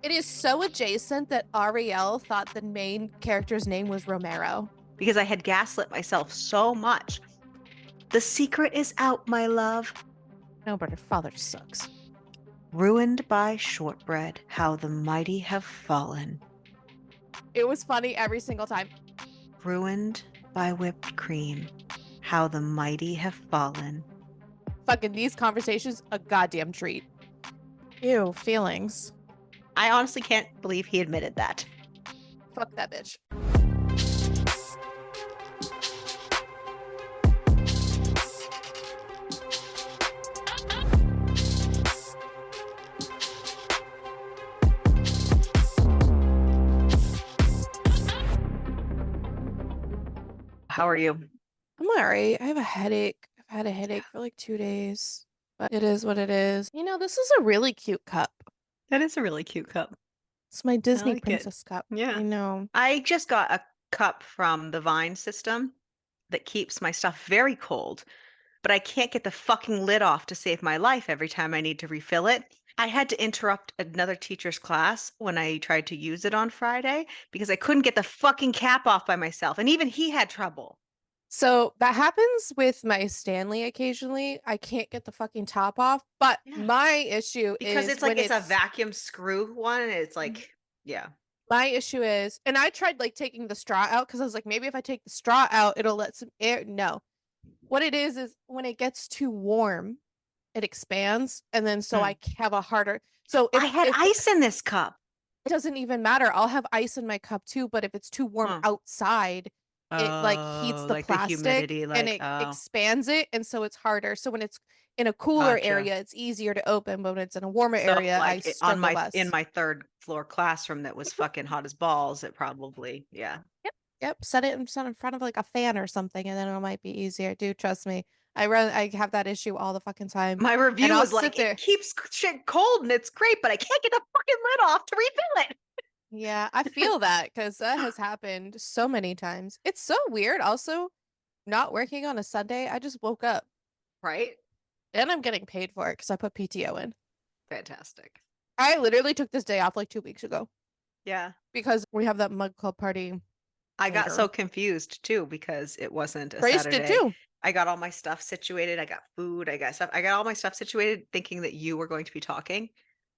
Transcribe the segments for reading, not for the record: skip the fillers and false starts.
It is so adjacent that Ariel thought the main character's name was Romero. because I had gaslit myself so much. The secret is out, my love. No, but her father sucks. Ruined by shortbread, how the mighty have fallen. It was funny every single time. Ruined by whipped cream, how the mighty have fallen. Fucking these conversations, a goddamn treat. Ew, feelings. I honestly can't believe he admitted that. Fuck that bitch. How are you? I'm all right. I have a headache. I've had a headache for like 2 days, but it is what it is. You know, this is a really cute cup. That is a really cute cup. It's my I Disney like it. princess cup. Yeah. I know. I just got a cup from the Vine system that keeps my stuff very cold, but I can't get the fucking lid off to save my life every time I need to refill it. I had to interrupt another teacher's class when I tried to use it on Friday because I couldn't get the fucking cap off by myself. And even he had trouble. So that happens with my Stanley occasionally. I can't get the fucking top off, but Yeah. my issue Because is it's like when it's a vacuum screw one. It's like, yeah. my issue is, and I tried like taking the straw out because I was like, maybe if I take the straw out, it'll let some air. No, what it is when it gets too warm, it expands, and then so I have a harder. So I had if ice in this cup. it doesn't even matter, I'll have ice in my cup too. But if it's too warm Huh. outside, it like heats Oh, the like the plastic humidity, and like, it oh, expands it, and so it's harder. So when it's in a cooler gotcha. area, it's easier to open, but when it's in a warmer So area, I like on struggle my in less. my third floor classroom that was fucking hot as balls, it probably, yeah. Yep. Yep. Set in front of like a fan or something, and then it might be easier. Dude, trust me. I have that issue all the fucking time. My And review I'll was sit like, it there. keeps shit cold and it's great, but I can't get the fucking lid off to refill Yeah, I feel that because that has happened so many times. It's so weird. Also, not working on a Sunday, I just woke up Right? and I'm getting paid for it because I put PTO in. Fantastic. I literally took this day off like 2 weeks ago Yeah. because we have that mug club party I got so later. confused too because it wasn't a Grace did Saturday. too. I got all my stuff situated. I got food. I got stuff. I got all my stuff situated thinking that you were going to be talking.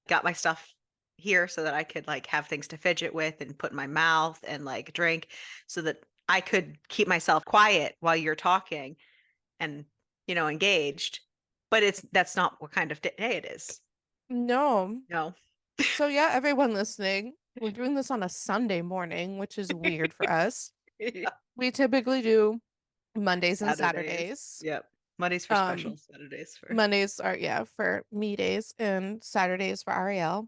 Got my stuff here so that I could like have things to fidget with and put in my mouth and like drink so that I could keep myself quiet while you're talking and, engaged. But that's not what kind of day it is. No. No. So yeah, everyone listening, we're doing this on a Sunday morning, which is weird for us. Yeah. We typically do Mondays and Saturdays. Saturdays. Yep. Mondays for Um, specials, Saturdays for Mondays are yeah for me days and Saturdays for Ariel.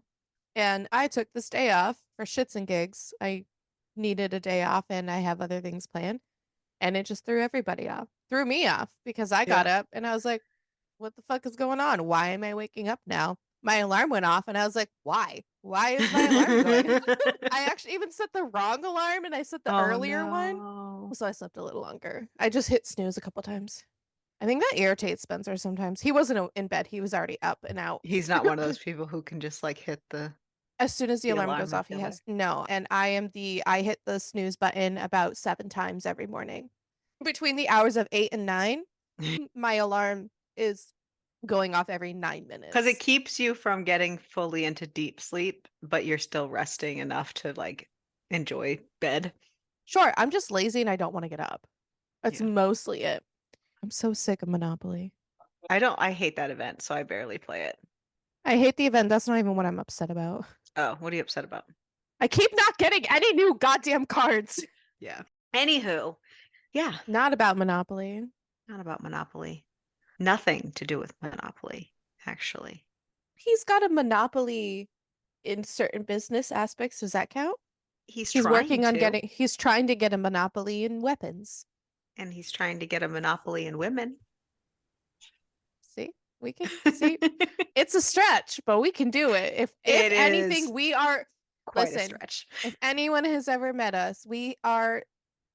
And I took this day off for shits and gigs. I needed a day off and I have other things planned. And it just threw everybody off. Threw me off because I got yeah. up and I was like, what the fuck is going on? Why am I waking up now? My alarm went off and I was like, why? Why is my alarm going? I actually even set the wrong alarm and I set the Oh earlier one. no. So I slept a little longer. I just hit snooze a couple times. I think that irritates Spencer sometimes. He wasn't in bed. He was already up and out. He's not one of those people who can just like hit the As soon as the the alarm alarm goes and off, he feel has better. no. And I hit the snooze button about 7 times every morning. Between the hours of 8 and 9, my alarm is going off every 'Cause it minutes. keeps you from getting fully into deep sleep, but you're still resting enough to like enjoy bed. Sure, I'm just lazy and I don't want to get up. That's Yeah. mostly it. I'm so sick of Monopoly. I hate that event, so I barely play it. I hate the event. That's not even what I'm upset about. Oh, what are you upset about? I keep not getting any new goddamn cards. Yeah. Anywho, yeah, Not about Monopoly. not about Monopoly. Nothing to do with Monopoly, actually. He's got a monopoly in certain business aspects. Does that count? He's trying to, He's trying to get a monopoly in weapons. and he's trying to get a monopoly in women. See? We can see it's a stretch, but we can do it. If It is anything, we are quite a listen, stretch. if anyone has ever met us, we will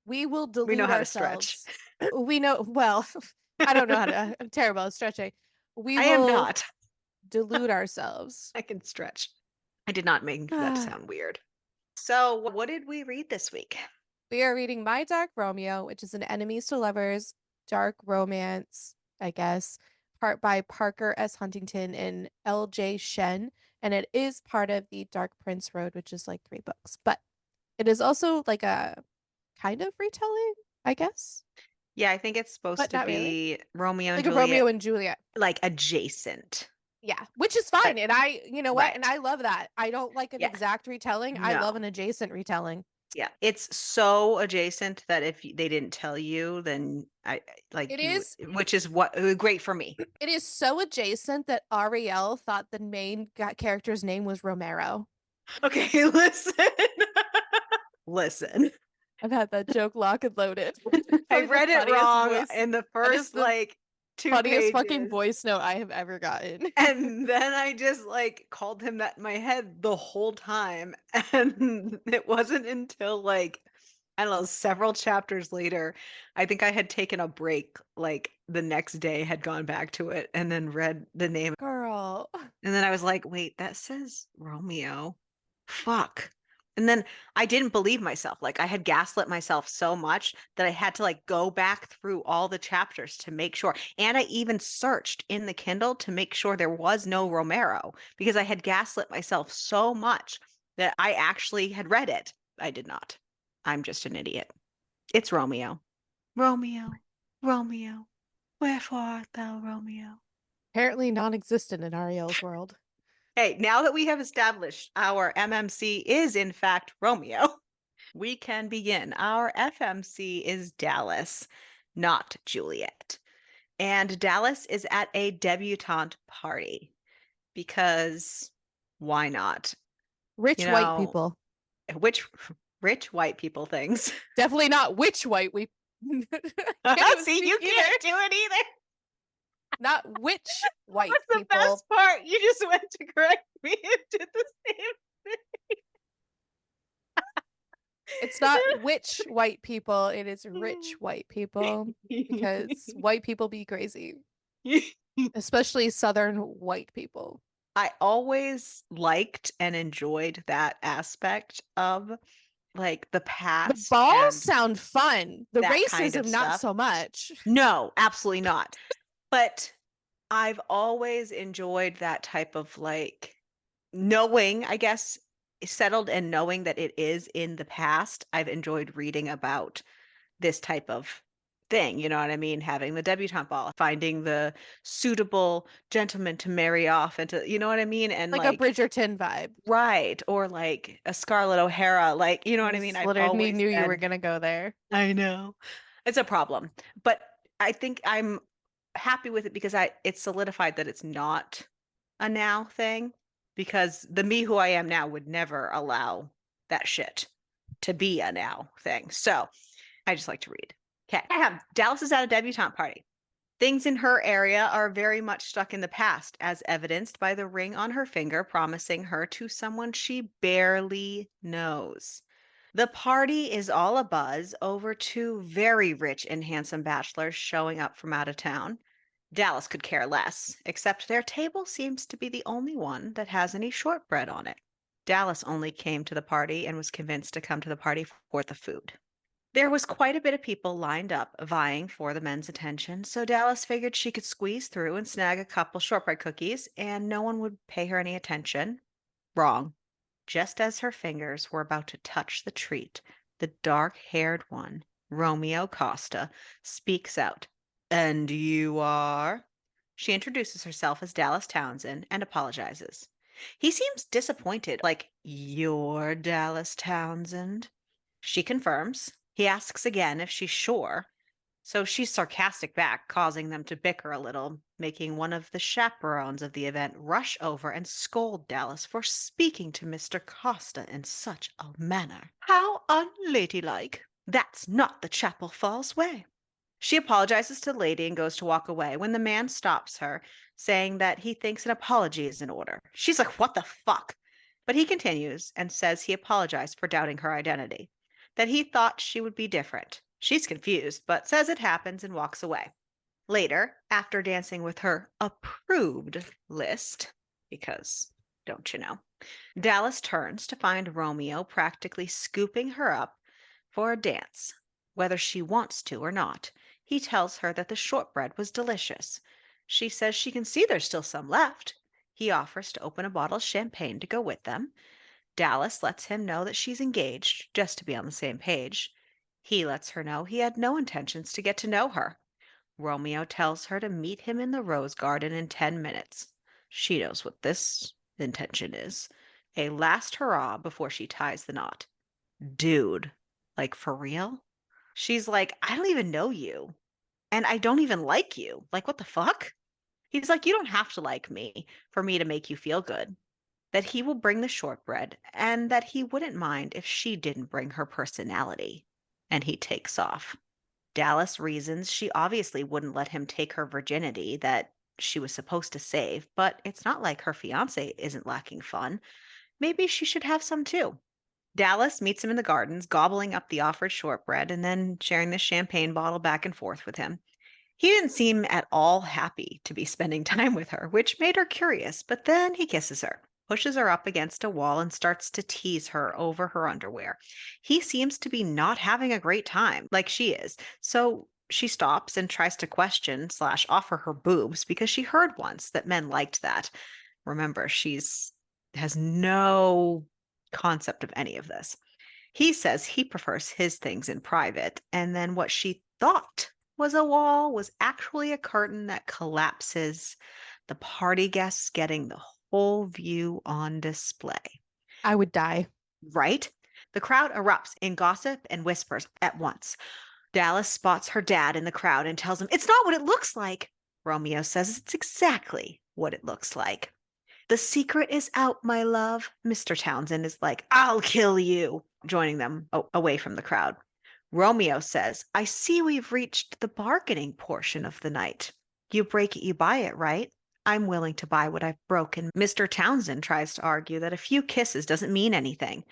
We know delude how to stretch. ourselves. We know well, I don't know how to I'm terrible at stretching. We I am will not. delude ourselves. I can stretch. I did not make that sound weird. So, what did we read this week? We are reading My Dark Romeo, which is an enemies to lovers dark romance, I guess, part by Parker S. Huntington and L.J. Shen. And it is part of the Dark Prince Road, which is like 3 books. But it is also like a kind of retelling, I guess, Yeah, I think it's supposed but to not really. be Romeo and Like a Juliet, Romeo and Juliet. like adjacent. Yeah, which is But fine. And you know what? And right. I love that. I don't like an Yeah. exact retelling. I love No. an adjacent retelling. Yeah. It's so adjacent that if they didn't tell you, then like It you, is which is what great for me. It is so adjacent that Ariel thought the main character's name was Romero. Okay, listen. Listen. I've had that joke lock and loaded. I Probably the read it funniest wrong voice. in the That is first the like two funniest fucking pages. voice note I have ever gotten. And then I just like called him that in my head the whole time. And it wasn't until like, I don't know, several chapters later, I think I had taken a break, like the next day, had gone back to it and then read the name. Girl. And then I was like, wait, that says Romeo. Fuck. And then I didn't believe myself. Like I had gaslit myself so much that I had to like go back through all the chapters to make sure. And I even searched in the Kindle to make sure there was no Romero because I had gaslit myself so much that I actually had read it. I did not. I'm just an idiot. It's Romeo. Romeo, Romeo, wherefore art thou, Romeo? Apparently non-existent in Ariel's world. Hey, now that we have established our MMC is in fact Romeo, we can begin. Our FMC is Dallas, not Juliet. And Dallas is at a debutante party because why not? You Rich white know, people. which rich white people things. Definitely not which white we can't even See, speak you either. can't do it either. Not which white What's the people. best part? You just went to correct me and did the same It's not which white people, it is rich white people because thing. white people be crazy, especially southern white people. I always liked and enjoyed that aspect of like the The past balls and sound fun. The that kind of racism, not stuff. so much. No, absolutely not. But I've always enjoyed that type of like knowing, I guess, settled and knowing that it is in the past. I've enjoyed reading about this type of thing, you know what I mean? Having the debutante ball, finding the suitable gentleman to marry off and to, you know what I mean? And Like a like, Bridgerton vibe. right, or like a Scarlett O'Hara, like, you know I what I mean? just I've literally always knew you were been, gonna go there. I know. It's a problem. But I think I'm happy with it because it's solidified that it's not a now thing because the me who I am now would never allow that shit to be a now thing. So I just like to read. Okay. Dallas is at a debutante party. Things in her area are very much stuck in the past, as evidenced by the ring on her finger promising her to someone she barely knows. The party is all abuzz over two very rich and handsome bachelors showing up from out of town. Dallas could care less, except their table seems to be the only one that has any shortbread on it. Dallas only came to the party and was convinced to come to the party for the food. There was quite a bit of people lined up vying for the men's attention, so Dallas figured she could squeeze through and snag a couple shortbread cookies and no one would pay her any attention. Wrong. Just as her fingers were about to touch the treat, the dark-haired one, Romeo Costa, speaks out. And you are? She introduces herself as Dallas Townsend and apologizes. He seems disappointed, like, you're Dallas Townsend? She confirms. He asks again if she's sure. So she's sarcastic back, causing them to bicker a little, making one of the chaperones of the event rush over and scold Dallas for speaking to Mr. Costa in such a manner. How unladylike! That's not the Chapel Falls way. She apologizes to the lady and goes to walk away when the man stops her, saying that he thinks an apology is in order. She's like, what the fuck? But he continues and says he apologized for doubting her identity, that he thought she would be different. She's confused, but says it happens and walks away. Later, after dancing with her approved list, because don't you know, Dallas turns to find Romeo practically scooping her up for a dance, whether she wants to or not. He tells her that the shortbread was delicious. She says she can see there's still some left. He offers to open a bottle of champagne to go with them. Dallas lets him know that she's engaged, just to be on the same page. He lets her know he had no intentions to get to know her. Romeo tells her to meet him in the rose garden in 10 minutes. She knows what this intention is. A last hurrah before she ties the knot. Dude, like for real? She's like, I don't even know you. And I don't even like you. Like, what the fuck? He's like, you don't have to like me for me to make you feel good. That he will bring the shortbread and that he wouldn't mind if she didn't bring her personality. And he takes off. Dallas reasons she obviously wouldn't let him take her virginity that she was supposed to save, but it's not like her fiance isn't lacking fun. Maybe she should have some too. Dallas meets him in the gardens, gobbling up the offered shortbread and then sharing the champagne bottle back and forth with him. He didn't seem at all happy to be spending time with her, which made her curious, but then he kisses her, pushes her up against a wall, and starts to tease her over her underwear. He seems to be not having a great time, like she is. So she stops and tries to question slash offer her boobs because she heard once that men liked that. Remember, she's has no concept of any of this. He says he prefers his things in private, and then what she thought was a wall was actually a curtain that collapses, the party guests getting the whole view on display. I would die. Right? The crowd erupts in gossip and whispers at once. Dallas spots her dad in the crowd and tells him, it's not what it looks like. Romeo says it's exactly what it looks like. The secret is out, my love. Mr. Townsend is like, I'll kill you, joining them away from the crowd. Romeo says, I see we've reached the bargaining portion of the night. You break it, you buy it, right? I'm willing to buy what I've broken. Mr. Townsend tries to argue that a few kisses doesn't mean anything.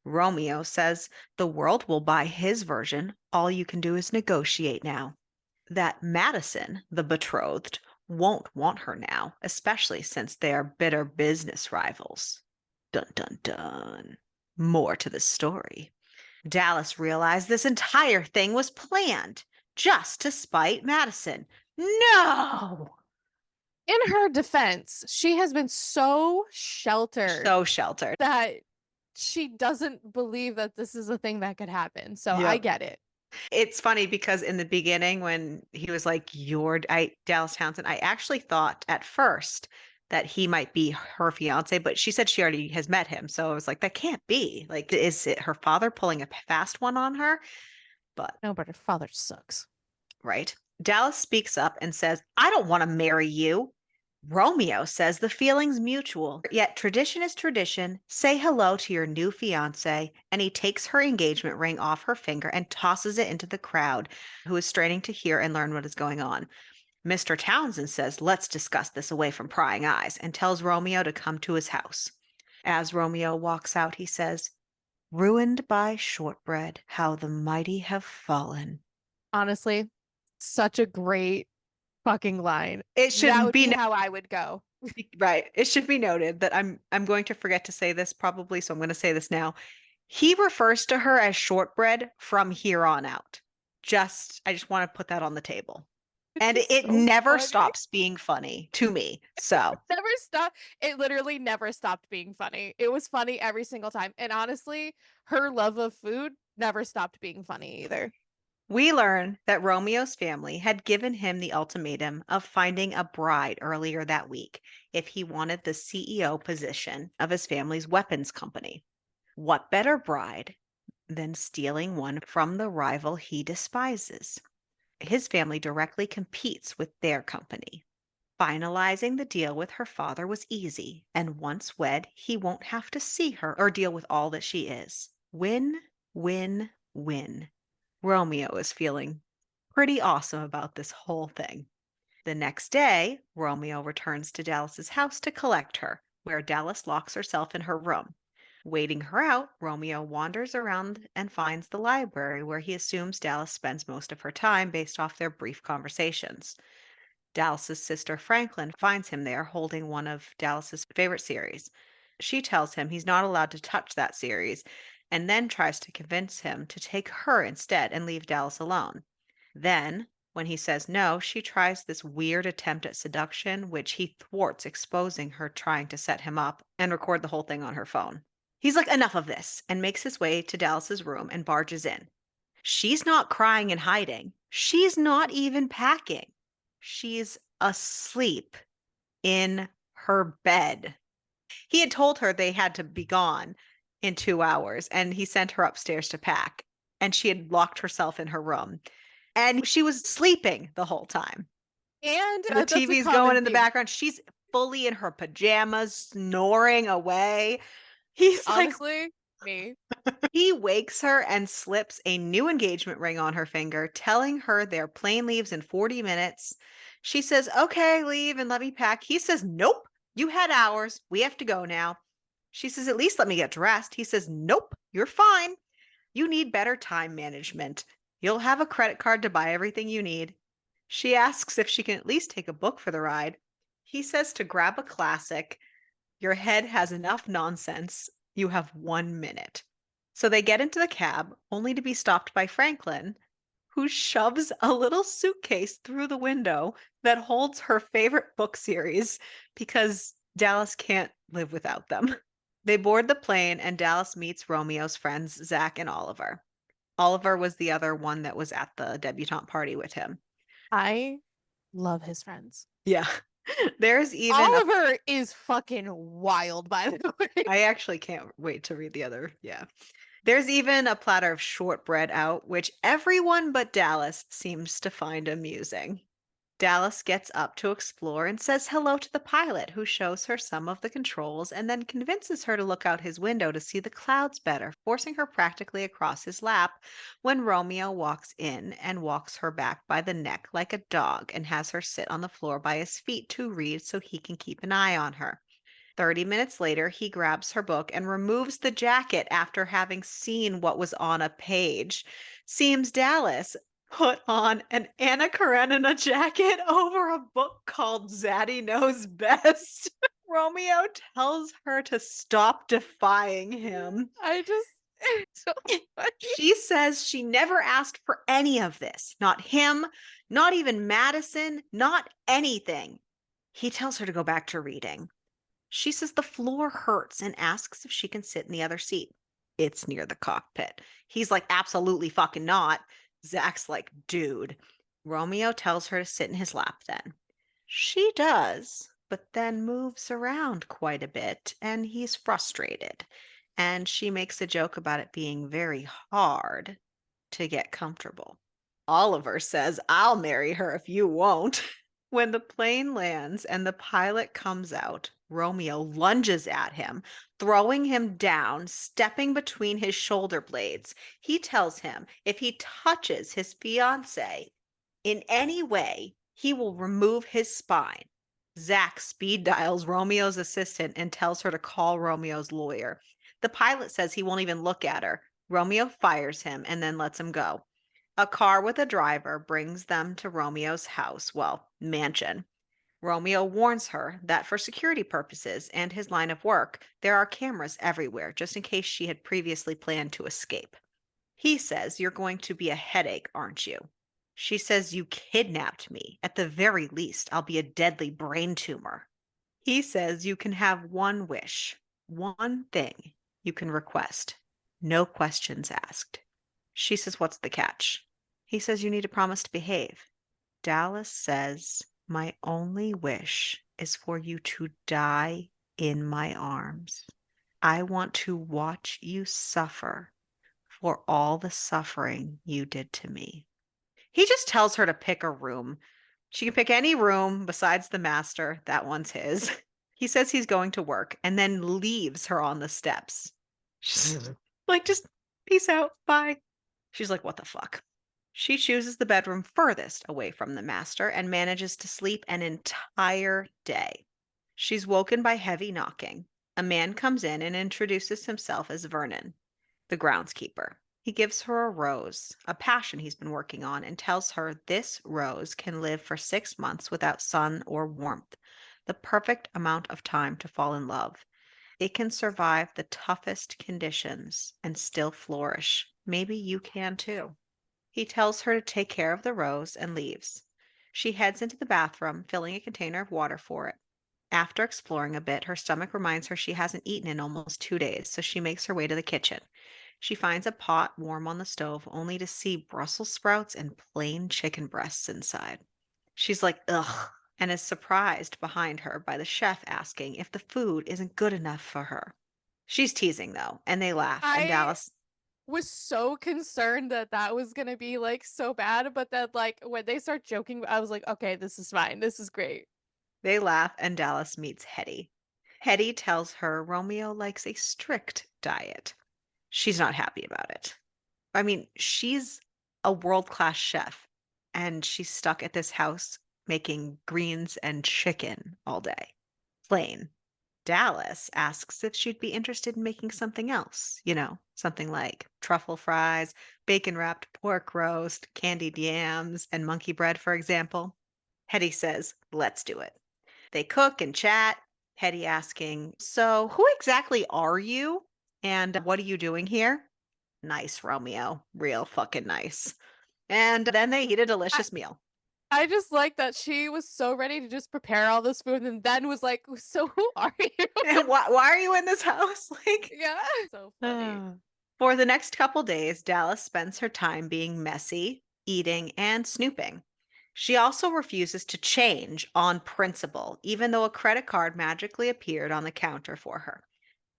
Romeo says the world will buy his version. All you can do is negotiate now. That Madison, the betrothed, won't want her now, especially since they are bitter business rivals. Dun dun dun. More to the story. Dallas realized this entire thing was planned just to spite Madison. No! In her defense, she has been so sheltered So sheltered. that she doesn't believe that this is a thing that could happen. So I Yep. get it. It's funny because in the beginning, when he was like, Dallas Townsend, I actually thought at first that he might be her fiance, but she said she already has met him. So I was like, that can't be. Like, is it her father pulling a fast one on her? But, No, but her father sucks. right. Dallas speaks up and says, I don't want to marry you. Romeo says the feeling's mutual, yet tradition is tradition. Say hello to your new fiance. And he takes her engagement ring off her finger and tosses it into the crowd, who is straining to hear and learn what is going on. Mr. Townsend says, let's discuss this away from prying eyes, and tells Romeo to come to his house. As Romeo walks out, he says, ruined by shortbread, how the mighty have fallen. Honestly, such a great fucking line. It That should would be be how I would go. right. It should be noted that I'm going to forget to say this probably, so I'm going to say this now. He refers to her as shortbread from here on out. I just want to put that on the table. Which And is it so never funny. stops being funny to me. So, Never stopped. It literally never stopped being funny. It was funny every single time. And honestly, her love of food never stopped being funny either. we learn that Romeo's family had given him the ultimatum of finding a bride earlier that week if he wanted the CEO position of his family's weapons company. What better bride than stealing one from the rival he despises? His family directly competes with their company. Finalizing the deal with her father was easy, and once wed, he won't have to see her or deal with all that she is. Win, win, win. Romeo is feeling pretty awesome about this whole thing. The next day, Romeo returns to Dallas's house to collect her, where Dallas locks herself in her room. Waiting her out, Romeo wanders around and finds the library where he assumes Dallas spends most of her time based off their brief conversations. Dallas's sister Franklin finds him there holding one of Dallas's favorite series. She tells him he's not allowed to touch that series and then tries to convince him to take her instead and leave Dallas alone. Then, when he says no, she tries this weird attempt at seduction, which he thwarts, exposing her trying to set him up and record the whole thing on her phone. He's like, enough of this, and makes his way to Dallas's room and barges in. She's not crying and hiding. She's not even packing. She's asleep in her bed. He had told her they had to be gone in 2 hours, and he sent her upstairs to pack, and she had locked herself in her room, and she was sleeping the whole time. And, The that's a TV's going common in the theme. background. She's fully in her pajamas, snoring away. He's like Honestly, me. he wakes her and slips a new engagement ring on her finger, telling her their plane leaves in 40 minutes. She says, "Okay, leave and let me pack." He says, "Nope, you had hours. We have to go now." She says, "At least let me get dressed." He says, "Nope, you're fine. You need better time management. You'll have a credit card to buy everything you need." She asks if she can at least take a book for the ride. He says to grab a classic. Your head has enough nonsense. You have 1 minute. So they get into the cab, only to be stopped by Franklin, who shoves a little suitcase through the window that holds her favorite book series because Dallas can't live without them. They board the plane, and Dallas meets Romeo's friends, Zach and Oliver. Oliver was the other one that was at the debutante party with him. I love his friends. Yeah. There's even a Oliver is fucking wild, by the way. I actually can't wait to read the other. Yeah. There's even a platter of shortbread out, which everyone but Dallas seems to find amusing. Dallas gets up to explore and says hello to the pilot, who shows her some of the controls and then convinces her to look out his window to see the clouds better, forcing her practically across his lap when Romeo walks in and walks her back by the neck like a dog and has her sit on the floor by his feet to read so he can keep an eye on her. 30 minutes later, he grabs her book and removes the jacket after having seen what was on a page. Seems Dallas put on an Anna Karenina jacket over a book called Zaddy Knows Best. Romeo tells her to stop defying him. I just it's so funny. She says she never asked for any of this. Not him, not even Madison, not anything. He tells her to go back to reading. She says the floor hurts and asks if she can sit in the other seat. It's near the cockpit. He's like, absolutely fucking not. Zach's like, dude. Romeo tells her to sit in his lap then. She does, but then moves around quite a bit, and he's frustrated. And she makes a joke about it being very hard to get comfortable. Oliver says, "I'll marry her if you won't." When the plane lands and the pilot comes out, Romeo lunges at him, throwing him down, stepping between his shoulder blades. He tells him if he touches his fiancée in any way, he will remove his spine. Zach speed dials Romeo's assistant and tells her to call Romeo's lawyer. The pilot says he won't even look at her. Romeo fires him and then lets him go. A car with a driver brings them to Romeo's house, well, mansion. Romeo warns her that for security purposes and his line of work, there are cameras everywhere, just in case she had previously planned to escape. He says, "You're going to be a headache, aren't you?" She says, "You kidnapped me. At the very least, I'll be a deadly brain tumor." He says, "You can have one wish, one thing you can request. No questions asked." She says, "What's the catch?" He says, "You need to promise to behave." Dallas says, "My only wish is for you to die in my arms. I want to watch you suffer for all the suffering you did to me." He just tells her to pick a room. She can pick any room besides the master. That one's his. He says he's going to work and then leaves her on the steps. She's like, just peace out. Bye. She's like, what the fuck? She chooses the bedroom furthest away from the master and manages to sleep an entire day. She's woken by heavy knocking. A man comes in and introduces himself as Vernon, the groundskeeper. He gives her a rose, a passion he's been working on, and tells her this rose can live for 6 months without sun or warmth, the perfect amount of time to fall in love. It can survive the toughest conditions and still flourish. Maybe you can too. He tells her to take care of the rose and leaves. She heads into the bathroom, filling a container of water for it. After exploring a bit, her stomach reminds her she hasn't eaten in almost 2 days, so she makes her way to the kitchen. She finds a pot warm on the stove, only to see Brussels sprouts and plain chicken breasts inside. She's like, ugh, and is surprised behind her by the chef asking if the food isn't good enough for her. She's teasing, though, and they laugh, and I Dallas was so concerned that that was gonna be, like, so bad, but then, like, when they start joking, I was like, "Okay, this is fine. This is great." They laugh, and Dallas meets Hetty. Hetty tells her Romeo likes a strict diet. She's not happy about it. I mean, she's a world-class chef, and she's stuck at this house making greens and chicken all day. Plain. Dallas asks if she'd be interested in making something else, something like truffle fries, bacon wrapped pork roast, candied yams, and monkey bread, for example. Hetty says, let's do it. They cook and chat, Hetty asking, so who exactly are you? And what are you doing here? Nice, Romeo. Real fucking nice. And then they eat a I delicious meal. I just like that she was so ready to just prepare all this food and then was like, "So who are you?" And why are you in this house? Like, Yeah. So funny. ah. For the next couple days, Dallas spends her time being messy, eating, and snooping. She also refuses to change on principle, even though a credit card magically appeared on the counter for her.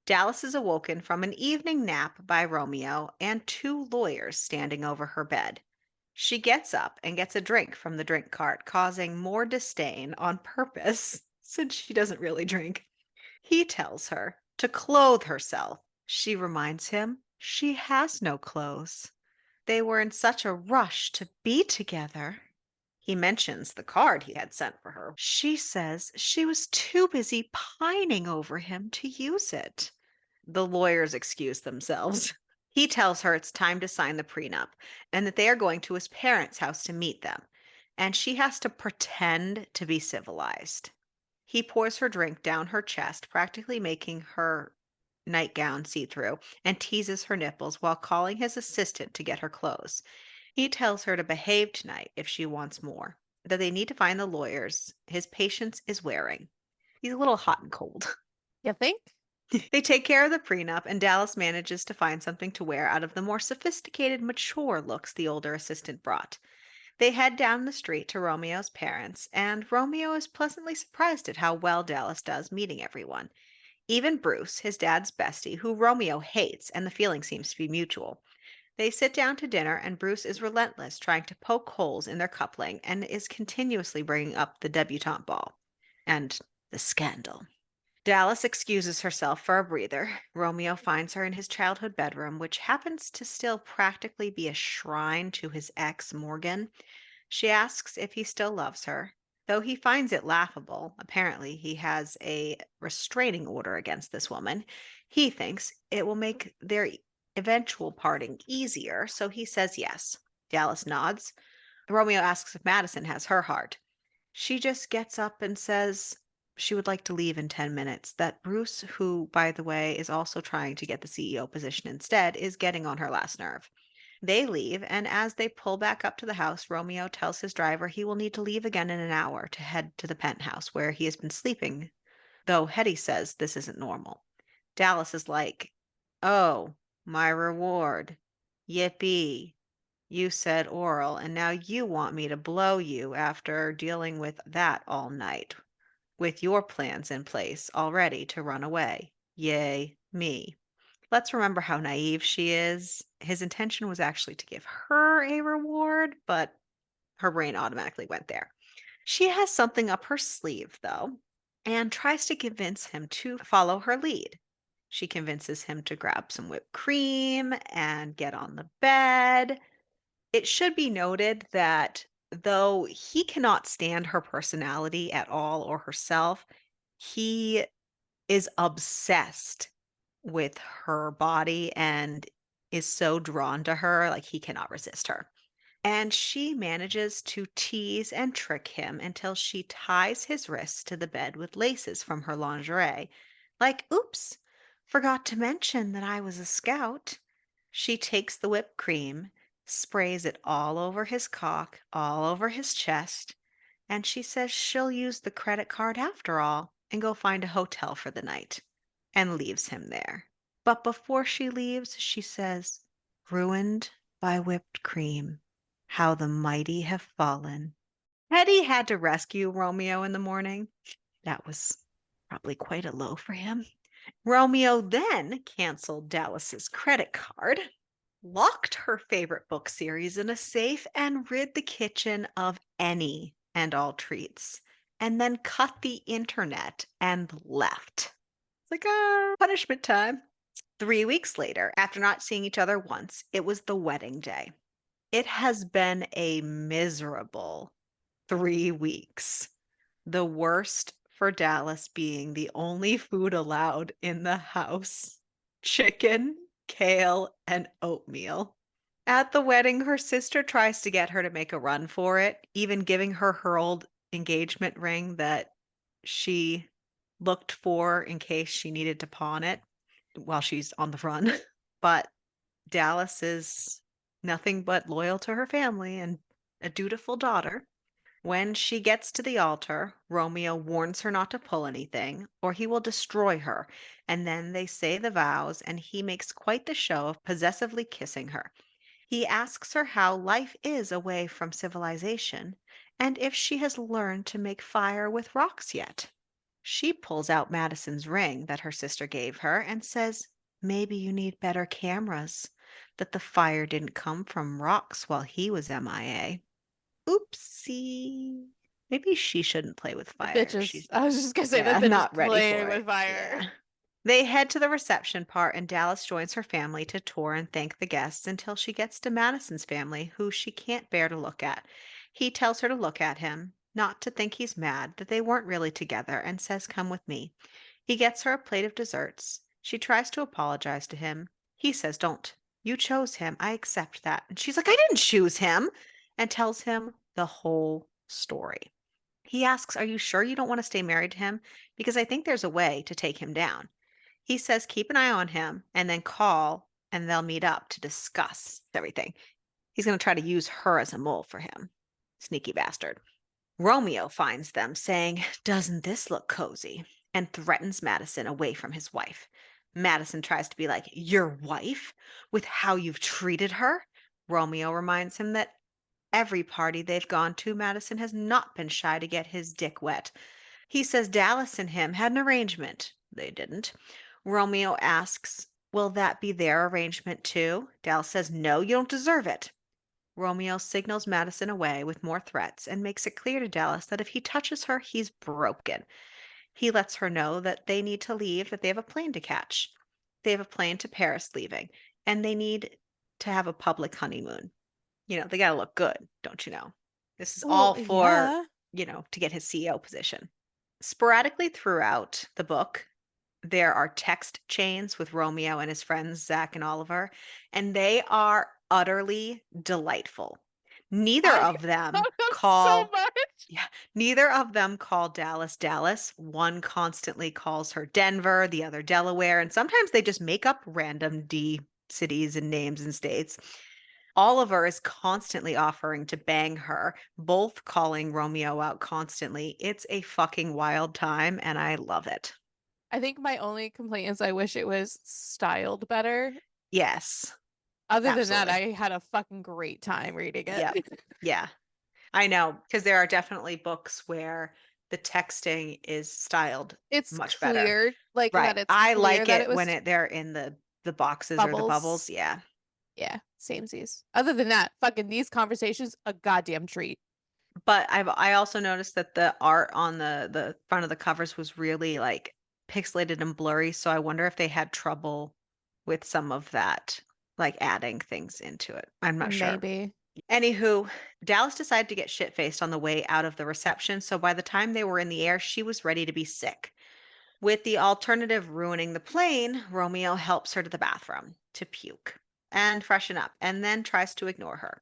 Dallas is awoken from an evening nap by Romeo and two lawyers standing over her bed. She gets up and gets a drink from the drink cart, causing more disdain on purpose since she doesn't really drink. He tells her to clothe herself. She reminds him she has no clothes. They were in such a rush to be together. He mentions the card he had sent for her. She says she was too busy pining over him to use it. The lawyers excuse themselves. He tells her it's time to sign the prenup and that they are going to his parents' house to meet them. And she has to pretend to be civilized. He pours her drink down her chest, practically making her nightgown see through, and teases her nipples while calling his assistant to get her clothes. He tells her to behave tonight if she wants more, that they need to find the lawyers his patience is wearing. He's a little hot and cold. You think? They take care of the prenup, and Dallas manages to find something to wear out of the more sophisticated, mature looks the older assistant brought. They head down the street to Romeo's parents, and Romeo is pleasantly surprised at how well Dallas does meeting everyone. Even Bruce, his dad's bestie, who Romeo hates, and the feeling seems to be mutual. They sit down to dinner, and Bruce is relentless, trying to poke holes in their coupling, and is continuously bringing up the debutante ball and the scandal. Dallas excuses herself for a breather. Romeo finds her in his childhood bedroom, which happens to still practically be a shrine to his ex, Morgan. She asks if he still loves her, though he finds it laughable. Apparently, he has a restraining order against this woman. He thinks it will make their eventual parting easier, so he says yes. Dallas nods. Romeo asks if Madison has her heart. She just gets up and says she would like to leave in 10 minutes. That Bruce, who, by the way, is also trying to get the CEO position instead, is getting on her last nerve. They leave, and as they pull back up to the house, Romeo tells his driver he will need to leave again in an hour to head to the penthouse where he has been sleeping, though Hetty says this isn't normal. Dallas is like, oh, my reward. Yippee. You said oral, and now you want me to blow you after dealing with that all night, with your plans in place already to run away. Yay, me. Let's remember how naive she is. His intention was actually to give her a reward, but her brain automatically went there. She has something up her sleeve, though, and tries to convince him to follow her lead. She convinces him to grab some whipped cream and get on the bed. It should be noted that though he cannot stand her personality at all or herself, he is obsessed with her body and is so drawn to her, like he cannot resist her. And she manages to tease and trick him until she ties his wrists to the bed with laces from her lingerie. Like, oops. Forgot to mention that I was a scout. She takes the whipped cream, sprays it all over his cock, all over his chest, and she says she'll use the credit card after all and go find a hotel for the night and leaves him there. But before she leaves, she says, "Ruined by whipped cream, how the mighty have fallen." Hetty had to rescue Romeo in the morning. That was probably quite a low for him. Romeo then canceled Dallas's credit card, locked her favorite book series in a safe, and rid the kitchen of any and all treats, and then cut the internet and left. It's like, punishment time. 3 weeks later, after not seeing each other once, it was the wedding day. It has been a miserable 3 weeks. The worst for Dallas being the only food allowed in the house: chicken, kale, and oatmeal. At the wedding, her sister tries to get her to make a run for it, even giving her her old engagement ring that she looked for in case she needed to pawn it while she's on the run. But Dallas is nothing but loyal to her family and a dutiful daughter. When she gets to the altar, Romeo warns her not to pull anything, or he will destroy her, and then they say the vows, and he makes quite the show of possessively kissing her. He asks her how life is away from civilization, and if she has learned to make fire with rocks yet. She pulls out Madison's ring that her sister gave her and says, "Maybe you need better cameras, that the fire didn't come from rocks while he was MIA." Oopsie. Maybe she shouldn't play with The fire. bitches. She's I was just gonna say that yeah, bitch is not ready playing for it. with fire. Yeah. They head to the reception part, and Dallas joins her family to tour and thank the guests until she gets to Madison's family, who she can't bear to look at. He tells her to look at him, not to think he's mad, that they weren't really together, and says, "Come with me." He gets her a plate of desserts. She tries to apologize to him. He says, "Don't. You chose him. I accept that." And she's like, "I didn't choose him," and tells him the whole story. He asks, "Are you sure you don't want to stay married to him? Because I think there's a way to take him down." He says, "Keep an eye on him and then call and they'll meet up to discuss everything." He's going to try to use her as a mole for him. Sneaky bastard. Romeo finds them, saying, "Doesn't this look cozy?" and threatens Madison away from his wife. Madison tries to be like, "Your wife? With how you've treated her?" Romeo reminds him that every party they've gone to, Madison has not been shy to get his dick wet. He says Dallas and him had an arrangement. They didn't. Romeo asks, "Will that be their arrangement too?" Dallas says, "No, you don't deserve it." Romeo signals Madison away with more threats and makes it clear to Dallas that if he touches her, he's broken. He lets her know that they need to leave, that they have a plane to catch. They have a plane to Paris leaving, and they need to have a public honeymoon. They gotta look good, don't you know? This is all Well, for, yeah. to get his CEO position. Sporadically throughout the book, there are text chains with Romeo and his friends, Zach and Oliver, and they are utterly delightful. Neither I of them love them so call much. yeah, neither of them call Dallas Dallas. One constantly calls her Denver, the other Delaware, and sometimes they just make up random D cities and names and states. Oliver is constantly offering to bang her, both calling Romeo out constantly. It's a fucking wild time, and I love it. I think my only complaint is I wish it was styled better. Yes, Other than that, absolutely. I had a fucking great time reading it. Yep. Yeah, I know, because there are definitely books where the texting is styled It's much better. clear, like Right. that it's I clear like that it it when was they're in the boxes or the bubbles. bubbles. Yeah. Yeah, samesies. Other than that, fucking these conversations, a goddamn treat. But I also noticed that the art on the front of the covers was really, like, pixelated and blurry, so I wonder if they had trouble with some of that, like, adding things into it. I'm not sure. Maybe. Anywho, Dallas decided to get shit-faced on the way out of the reception, so by the time they were in the air, she was ready to be sick. With the alternative ruining the plane, Romeo helps her to the bathroom to puke and freshen up, and then tries to ignore her.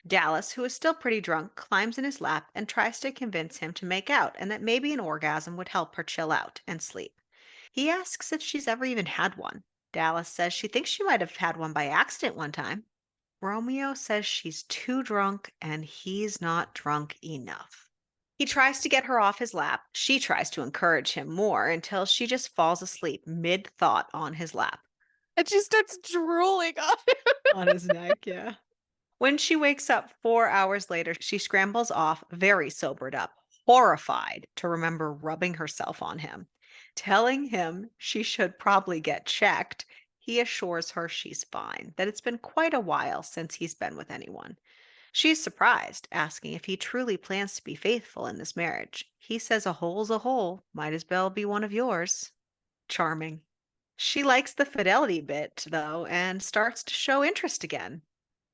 Dallas, who is still pretty drunk, climbs in his lap and tries to convince him to make out and that maybe an orgasm would help her chill out and sleep. He asks if she's ever even had one. Dallas says she thinks she might have had one by accident one time. Romeo says she's too drunk and he's not drunk enough. He tries to get her off his lap. She tries to encourage him more until she just falls asleep mid thought on his lap. And she starts drooling on him. On his neck, yeah. When she wakes up 4 hours later, she scrambles off, very sobered up, horrified to remember rubbing herself on him. Telling him she should probably get checked, he assures her she's fine, that it's been quite a while since he's been with anyone. She's surprised, asking if he truly plans to be faithful in this marriage. He says a hole's a hole, might as well be one of yours. Charming. She likes the fidelity bit, though, and starts to show interest again.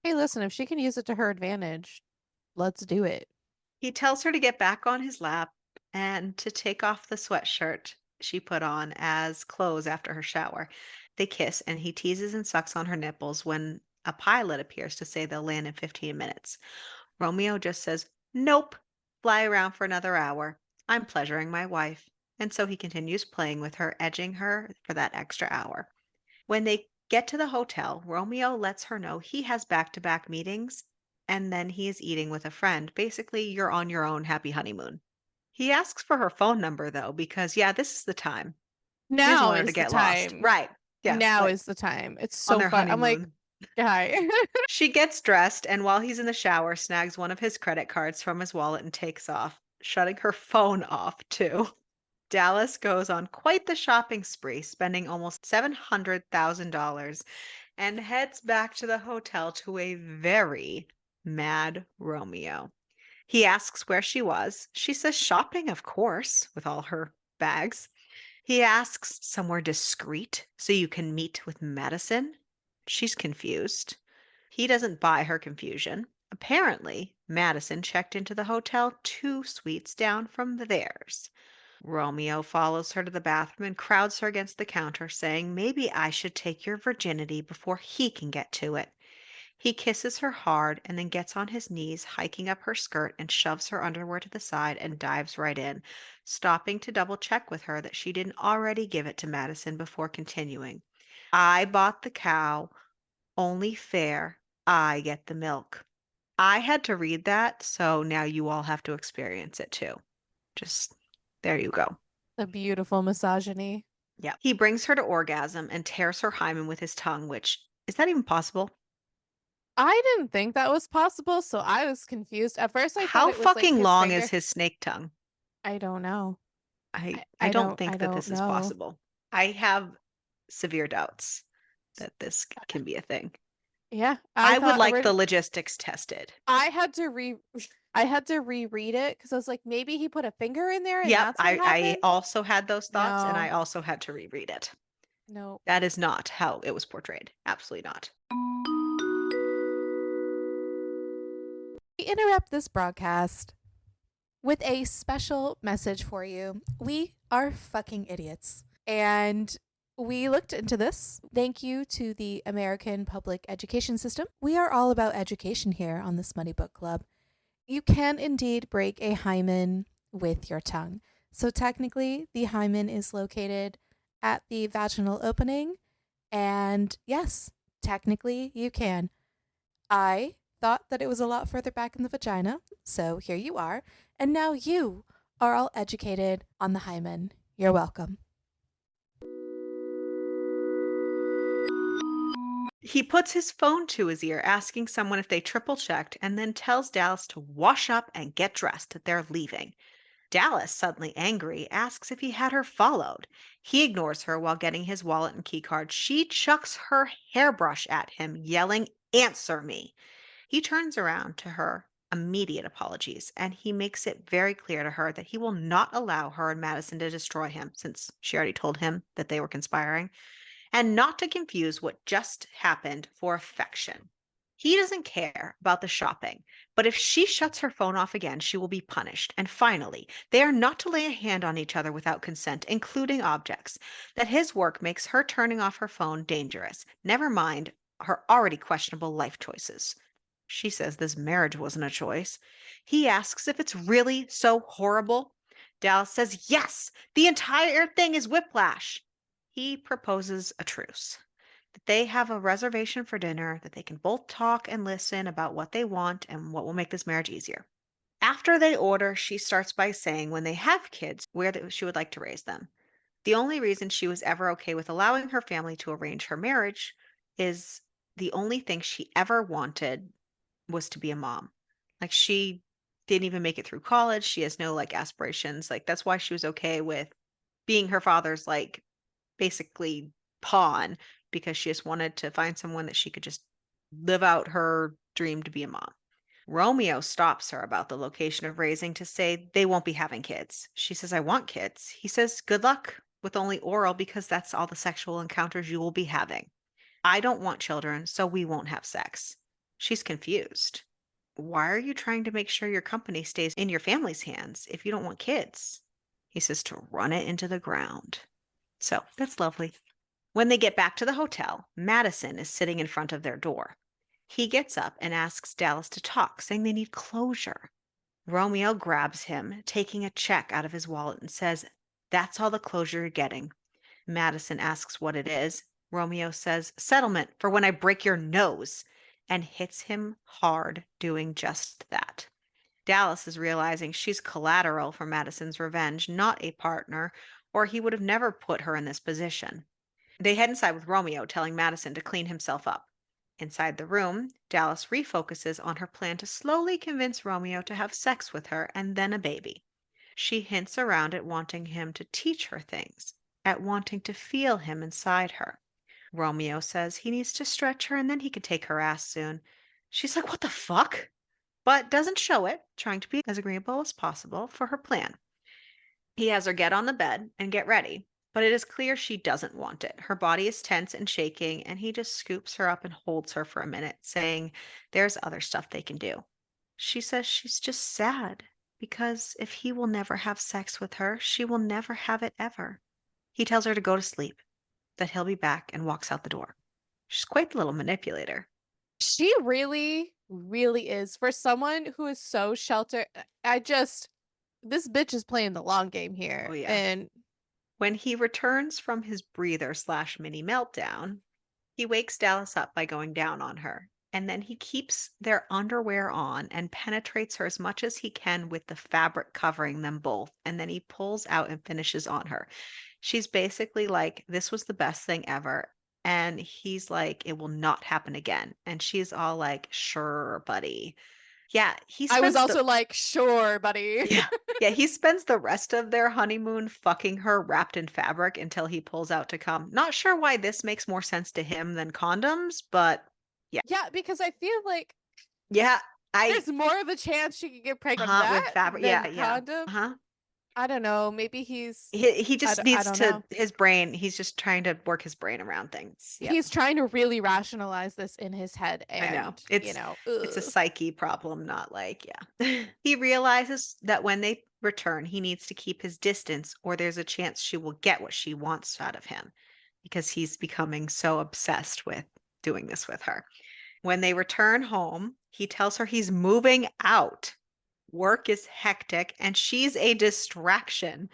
Hey, listen, if she can use it to her advantage, let's do it. He tells her to get back on his lap and to take off the sweatshirt she put on as clothes after her shower. They kiss, and he teases and sucks on her nipples when a pilot appears to say they'll land in 15 minutes. Romeo just says, "Nope, fly around for another hour. I'm pleasuring my wife." And so he continues playing with her, edging her for that extra hour. When they get to the hotel, Romeo lets her know he has back to back meetings and then he is eating with a friend. Basically, you're on your own happy honeymoon. He asks for her phone number though, because yeah, this is the time. He doesn't Now want her to is the get lost. time. Right. Yeah. Now Like is the time. It's on so their fun. I'm like, honeymoon. guy. She gets dressed and while he's in the shower, snags one of his credit cards from his wallet and takes off, shutting her phone off too. Dallas goes on quite the shopping spree, spending almost $700,000 and heads back to the hotel to a very mad Romeo. He asks where she was. She says shopping, of course, with all her bags. He asks somewhere discreet so you can meet with Madison. She's confused. He doesn't buy her confusion. Apparently, Madison checked into the hotel 2 suites down from theirs. Romeo follows her to the bathroom and crowds her against the counter, saying, "Maybe I should take your virginity before he can get to it." He kisses her hard and then gets on his knees, hiking up her skirt and shoves her underwear to the side and dives right in, stopping to double check with her that she didn't already give it to Madison before continuing. "I bought the cow, only fair I get the milk." I had to read that, so now you all have to experience it too. Just there you go. The beautiful misogyny. Yeah. He brings her to orgasm and tears her hymen with his tongue, which is that even possible? I didn't think that was possible, so I was confused. At first, I thought How it was like fucking his long is finger. his snake tongue? I don't know. I don't I think that don't this is know. possible. I have severe doubts that this can be a thing. Yeah, I I would thought like the logistics tested. I had to re I had to reread it because I was like, maybe he put a finger in there and Yep, that's what I happened. also had those thoughts and I No, also had to reread it. no. That is not how it was portrayed. Absolutely not. We interrupt this broadcast with a special message for you. We are fucking idiots. And we looked into this. Thank you to the American public education system. We are all about education here on the Smutty Book Club. You can indeed break a hymen with your tongue. So technically, the hymen is located at the vaginal opening. And yes, technically, you can. I thought that it was a lot further back in the vagina. So here you are. And now you are all educated on the hymen. You're welcome. He puts his phone to his ear, asking someone if they triple checked, and then tells Dallas to wash up and get dressed, that they're leaving. Dallas, suddenly angry, asks if he had her followed. He ignores her while getting his wallet and keycard. She chucks her hairbrush at him, yelling, "Answer me." He turns around to her immediate apologies, and he makes it very clear to her that he will not allow her and Madison to destroy him, since she already told him that they were conspiring, and not to confuse what just happened for affection. He doesn't care about the shopping, but if she shuts her phone off again, she will be punished. And finally, they are not to lay a hand on each other without consent, including objects. That his work makes her turning off her phone dangerous. Never mind her already questionable life choices. She says this marriage wasn't a choice. He asks if it's really so horrible. Dallas says, yes, the entire thing is whiplash. He proposes a truce. That they have a reservation for dinner, that they can both talk and listen about what they want and what will make this marriage easier. After they order, she starts by saying when they have kids, she would like to raise them. The only reason she was ever okay with allowing her family to arrange her marriage is the only thing she ever wanted was to be a mom. Like she didn't even make it through college. She has no like aspirations. Like that's why she was okay with being her father's like basically pawn because she just wanted to find someone that she could just live out her dream to be a mom. Romeo stops her about the location of raising to say they won't be having kids. She says, I want kids. He says, good luck with only oral because that's all the sexual encounters you will be having. I don't want children, so we won't have sex. She's confused. Why are you trying to make sure your company stays in your family's hands if you don't want kids? He says to run it into the ground. So that's lovely. When they get back to the hotel, Madison is sitting in front of their door. He gets up and asks Dallas to talk, saying they need closure. Romeo grabs him, taking a check out of his wallet, and says, that's all the closure you're getting. Madison asks what it is. Romeo says, settlement for when I break your nose, and hits him hard doing just that. Dallas is realizing she's collateral for Madison's revenge, not a partner, or he would have never put her in this position. They head inside with Romeo, telling Madison to clean himself up. Inside the room, Dallas refocuses on her plan to slowly convince Romeo to have sex with her and then a baby. She hints around at wanting him to teach her things, at wanting to feel him inside her. Romeo says he needs to stretch her and then he can take her ass soon. She's like, what the fuck? But doesn't show it, trying to be as agreeable as possible for her plan. He has her get on the bed and get ready, but it is clear she doesn't want it. Her body is tense and shaking, and he just scoops her up and holds her for a minute, saying there's other stuff they can do. She says she's just sad because if he will never have sex with her, she will never have it ever. He tells her to go to sleep, that he'll be back, and walks out the door. She's quite the little manipulator. She really, really is. For someone who is so sheltered, I just this bitch is playing the long game Oh, here. yeah. And When he returns from his breather slash mini meltdown, he wakes Dallas up by going down on her, and then he keeps their underwear on and penetrates her as much as he can with the fabric covering them both, and then he pulls out and finishes on her. She's basically like, "This was the best thing ever." And he's like, "It will not happen again." And she's all like, "Sure, buddy." Yeah, he I was spends the also like, sure, buddy. yeah. Yeah, he spends the rest of their honeymoon fucking her wrapped in fabric until he pulls out to come. Not sure why this makes more sense to him than condoms, but yeah. Yeah, because I feel like Yeah, I there's more of a chance she could get pregnant from huh with that fabric. than Yeah, the yeah. condom. Uh-huh. I don't know. Maybe he's He I just don't, I needs don't to know. his brain, he's just trying to work his brain around things. Yep. He's trying to really rationalize this in his head I know. and, It's a ugh. psyche problem, not like, yeah. He realizes that when they return, he needs to keep his distance or there's a chance she will get what she wants out of him because he's becoming so obsessed with doing this with her. When they return home, he tells her he's moving out. Work is hectic and she's a distraction,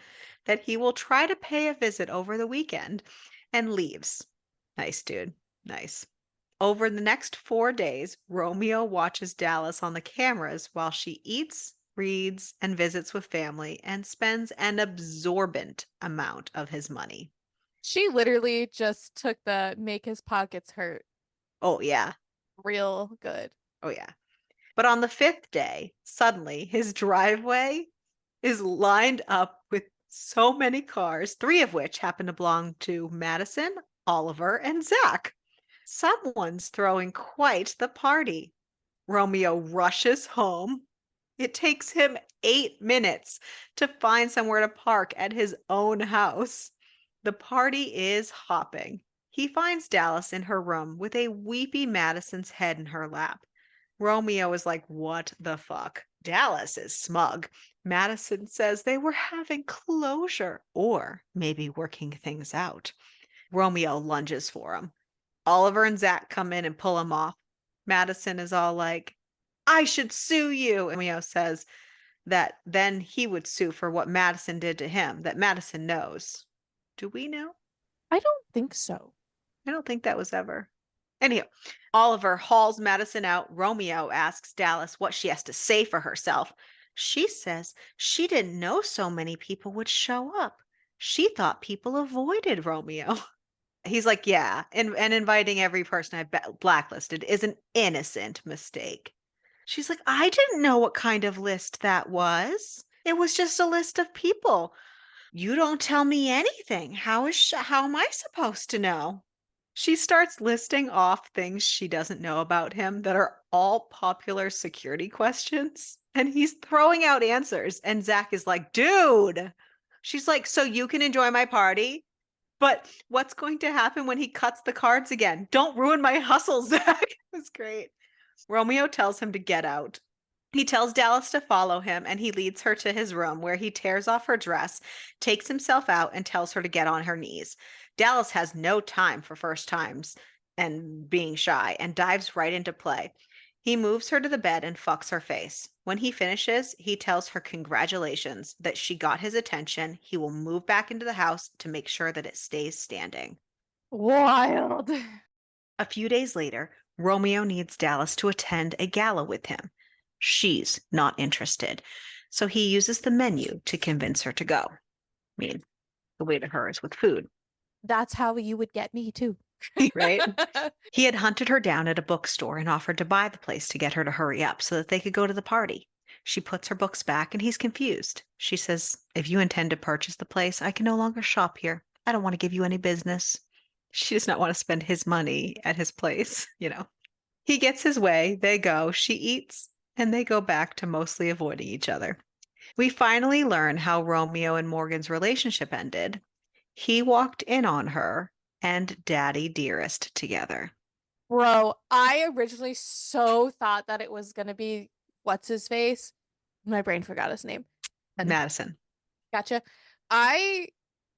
that he will try to pay a visit over the weekend and leaves. Nice, dude. Nice. Over the next 4 days, Romeo watches Dallas on the cameras while she eats, reads, and visits with family and spends an absorbent amount of his money. She literally just took the make his pockets hurt Oh, yeah. real good. Oh, yeah. But on the fifth day, suddenly his driveway is lined up with so many cars, three of which happen to belong to Madison, Oliver, and Zach. Someone's throwing quite the party. Romeo rushes home. It takes him 8 minutes to find somewhere to park at his own house. The party is hopping. He finds Dallas in her room with a weepy Madison's head in her lap. Romeo is like, what the fuck? Dallas is smug. Madison says they were having closure or maybe working things out. Romeo lunges for him. Oliver and Zach come in and pull him off. Madison is all like, I should sue you. And Romeo says that then he would sue for what Madison did to him, that Madison knows. Do we know? I don't think so. I don't think that was ever. Anyhow, Oliver hauls Madison out. Romeo asks Dallas what she has to say for herself. She says she didn't know so many people would show up. She thought people avoided Romeo. He's like, yeah, and inviting every person blacklisted is an innocent mistake. She's like, I didn't know what kind of list that was. It was just a list of people. You don't tell me anything. How am I supposed to know? She starts listing off things she doesn't know about him that are all popular security questions. And he's throwing out answers. And Zach is like, dude. She's like, so you can enjoy my party? But what's going to happen when he cuts the cards again? Don't ruin my hustle, Zach. That's great. Romeo tells him to get out. He tells Dallas to follow him and he leads her to his room where he tears off her dress, takes himself out, and tells her to get on her knees. Dallas has no time for first times and being shy and dives right into play. He moves her to the bed and fucks her face. When he finishes, he tells her congratulations that she got his attention. He will move back into the house to make sure that it stays standing. Wild. A few days later, Romeo needs Dallas to attend a gala with him. She's not interested, so he uses the menu to convince her to go. I mean, the way to her is with food, That's how you would get me too. right? He had hunted her down at a bookstore and offered to buy the place to get her to hurry up so that they could go to the party. She puts her books back and he's confused. She says, if you intend to purchase the place, I can no longer shop here. I don't want to give you any business. She does not want to spend his money at his place, you know. He gets his way, they go, she eats, and they go back to mostly avoiding each other. We finally learn how Romeo and Morgan's relationship ended. He walked in on her and Daddy Dearest together. Bro, I originally so thought that it was gonna be what's his face? My brain forgot his name. And Madison. gotcha. I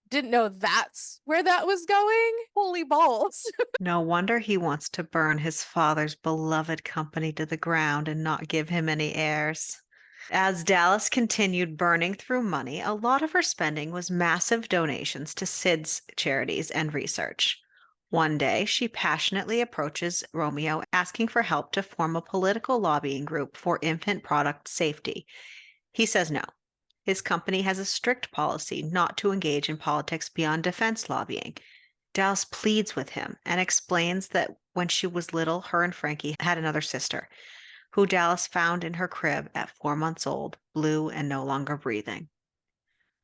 didn't know that's where that was going. Holy balls. No wonder he wants to burn his father's beloved company to the ground and not give him any heirs. As Dallas continued burning through money, a lot of her spending was massive donations to SIDS charities and research. One day, she passionately approaches Romeo asking for help to form a political lobbying group for infant product safety. He says no. His company has a strict policy not to engage in politics beyond defense lobbying. Dallas pleads with him and explains that when she was little, her and Frankie had another sister, who Dallas found in her crib at 4 months old, blue and no longer breathing.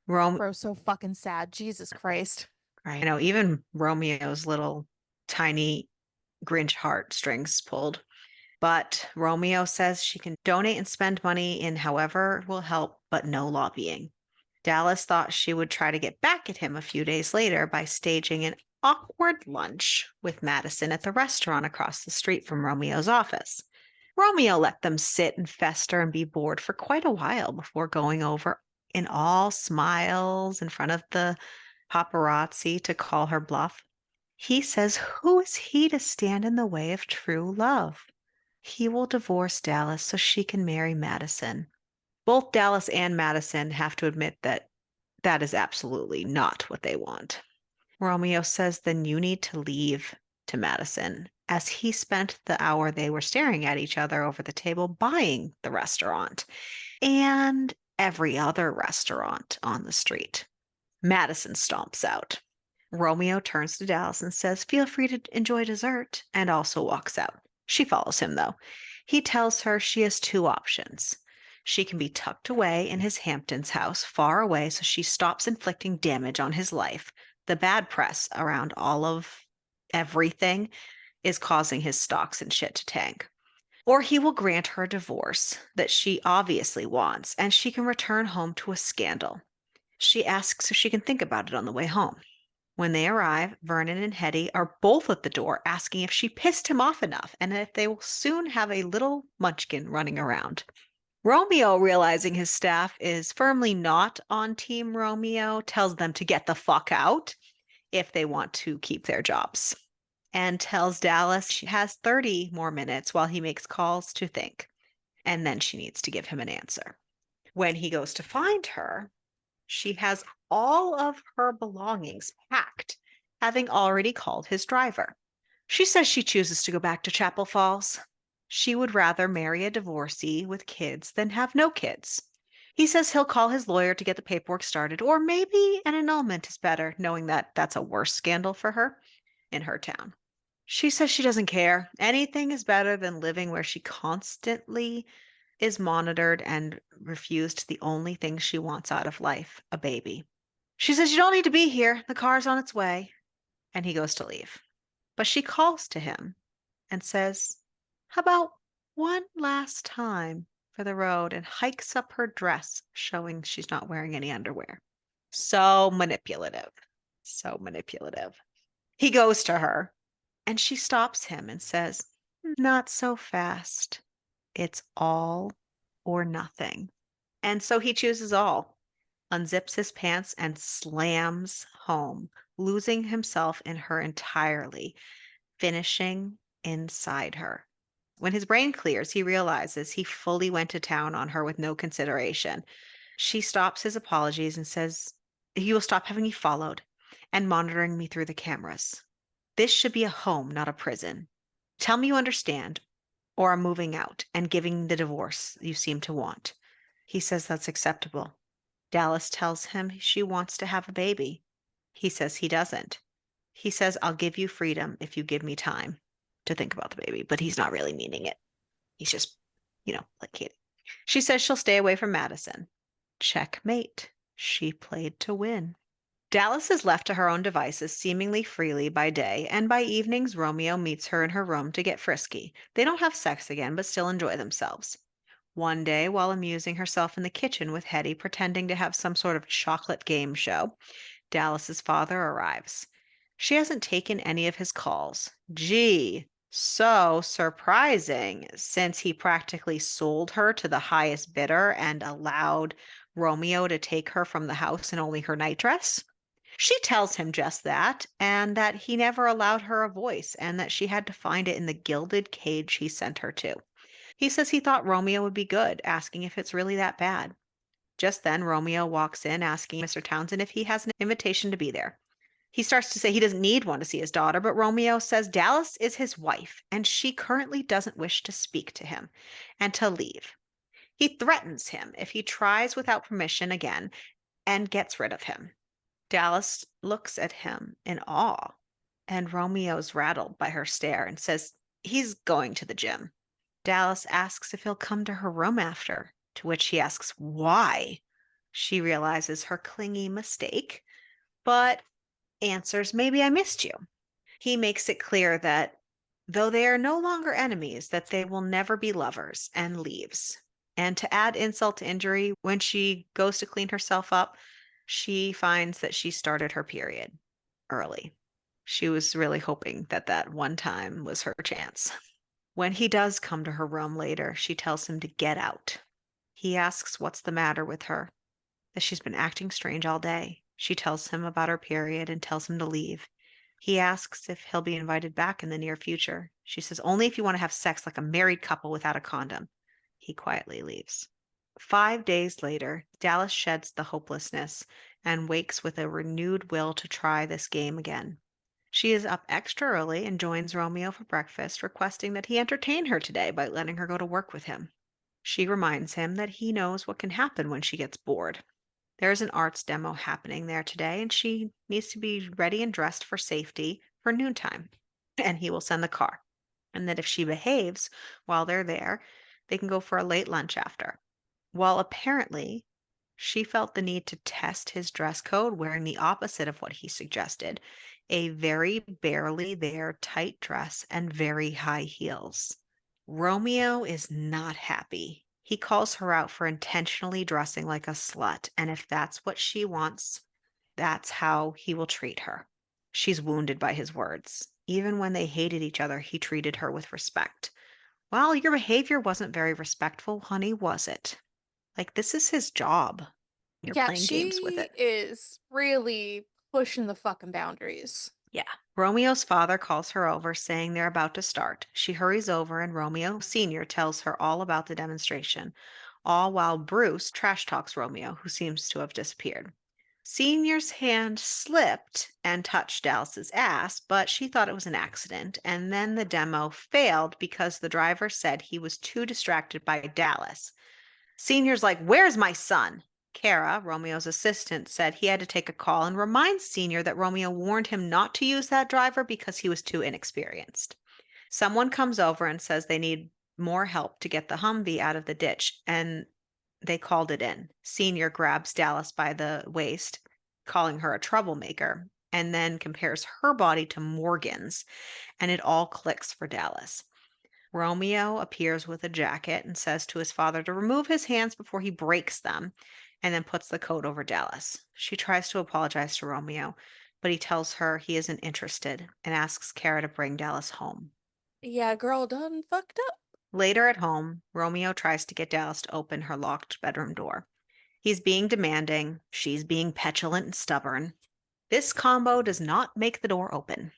Rome, Bro, so fucking sad. Jesus Christ. I know, even Romeo's little tiny Grinch heartstrings pulled. But Romeo says she can donate and spend money in however will help, but no lobbying. Dallas thought she would try to get back at him a few days later by staging an awkward lunch with Madison at the restaurant across the street from Romeo's office. Romeo let them sit and fester and be bored for quite a while before going over in all smiles in front of the paparazzi to call her bluff. He says, who is he to stand in the way of true love? He will divorce Dallas so she can marry Madison. Both Dallas and Madison have to admit that that is absolutely not what they want. Romeo says, then you need to leave to Madison, as he spent the hour they were staring at each other over the table buying the restaurant and every other restaurant on the street. Madison stomps out. Romeo turns to Dallas and says, feel free to enjoy dessert, and also walks out. She follows him, though. He tells her she has two options. She can be tucked away in his Hamptons house, far away, so she stops inflicting damage on his life. The bad press around all of everything is causing his stocks and shit to tank. Or he will grant her a divorce that she obviously wants, and she can return home to a scandal. She asks if she can think about it on the way home. When they arrive, Vernon and Hetty are both at the door asking if she pissed him off enough and if they will soon have a little munchkin running around. Romeo, realizing his staff is firmly not on Team Romeo, tells them to get the fuck out if they want to keep their jobs, and tells Dallas she has 30 more minutes while he makes calls to think, and then she needs to give him an answer. When he goes to find her, she has all of her belongings packed having already called his driver. She says she chooses to go back to Chapel Falls. She would rather marry a divorcee with kids than have no kids. He says he'll call his lawyer to get the paperwork started, or maybe an annulment is better, knowing that that's a worse scandal for her in her town. She says she doesn't care. Anything is better than living where she constantly is monitored and refused the only thing she wants out of life, a baby. She says, "You don't need to be here. The car's on its way." And he goes to leave. But she calls to him and says, "How about one last time for the road?" and hikes up her dress, showing she's not wearing any underwear. So manipulative. So manipulative. He goes to her and she stops him and says, "Not so fast. It's all or nothing." And so he chooses all, unzips his pants, and slams home, losing himself in her entirely, finishing inside her. When his brain clears, he realizes he fully went to town on her with no consideration. She stops his apologies and says, "You will stop having me followed and monitoring me through the cameras. This should be a home, not a prison. Tell me you understand, or I'm moving out and giving the divorce you seem to want." He says that's acceptable. Dallas tells him she wants to have a baby. He says he doesn't. He says, "I'll give you freedom if you give me time to think about the baby," but he's not really meaning it. He's just, placating. She says she'll stay away from Madison. Checkmate. She played to win. Dallas is left to her own devices seemingly freely by day, and by evenings, Romeo meets her in her room to get frisky. They don't have sex again, but still enjoy themselves. One day, while amusing herself in the kitchen with Hetty pretending to have some sort of chocolate game show, Dallas's father arrives. She hasn't taken any of his calls. Gee, so surprising, since he practically sold her to the highest bidder and allowed Romeo to take her from the house in only her nightdress. She tells him just that, and that he never allowed her a voice, and that she had to find it in the gilded cage he sent her to. He says he thought Romeo would be good, asking if it's really that bad. Just then, Romeo walks in, asking Mr. Townsend if he has an invitation to be there. He starts to say he doesn't need one to see his daughter, but Romeo says Dallas is his wife, and she currently doesn't wish to speak to him and to leave. He threatens him if he tries without permission again and gets rid of him. Dallas looks at him in awe, and Romeo's rattled by her stare and says he's going to the gym. Dallas asks if he'll come to her room after, to which he asks why. She realizes her clingy mistake, but answers, "Maybe I missed you." He makes it clear that though they are no longer enemies, that they will never be lovers, and leaves. And to add insult to injury, when she goes to clean herself up, she finds that she started her period early. She was really hoping that that one time was her chance. When he does come to her room later, she tells him to get out. He asks what's the matter with her, that she's been acting strange all day. She tells him about her period and tells him to leave. He asks if he'll be invited back in the near future. She says, "Only if you want to have sex like a married couple without a condom." He quietly leaves. 5 days later, Dallas sheds the hopelessness and wakes with a renewed will to try this game again. She is up extra early and joins Romeo for breakfast, requesting that he entertain her today by letting her go to work with him. She reminds him that he knows what can happen when she gets bored. There's an arts demo happening there today, and she needs to be ready and dressed for safety for noontime. And he will send the car. And that if she behaves while they're there, they can go for a late lunch after. While apparently she felt the need to test his dress code, wearing the opposite of what he suggested, a very barely there tight dress and very high heels. Romeo is not happy. He calls her out for intentionally dressing like a slut, and if that's what she wants, that's how he will treat her. She's wounded by his words. Even when they hated each other, he treated her with respect. "Well, your behavior wasn't very respectful, honey, was it? Like, this is his job. You're Yeah, playing games with she it." is really pushing the fucking boundaries. Yeah. Romeo's father calls her over, saying they're about to start. She hurries over, and Romeo Sr. tells her all about the demonstration, all while Bruce trash talks Romeo, who seems to have disappeared. Senior's hand slipped and touched Dallas's ass, but she thought it was an accident. And then the demo failed because the driver said he was too distracted by Dallas. Senior's like, "Where's my son?" Kara, Romeo's assistant, said he had to take a call and remind Senior that Romeo warned him not to use that driver because he was too inexperienced. Someone comes over and says they need more help to get the Humvee out of the ditch, and they called it in. Senior grabs Dallas by the waist, calling her a troublemaker, and then compares her body to Morgan's, and it all clicks for Dallas. Romeo appears with a jacket and says to his father to remove his hands before he breaks them, and then puts the coat over Dallas. She tries to apologize to Romeo, but he tells her he isn't interested and asks Kara to bring Dallas home. Yeah, girl done fucked up. Later at home, Romeo tries to get Dallas to open her locked bedroom door. He's being demanding, she's being petulant and stubborn. This combo does not make the door open.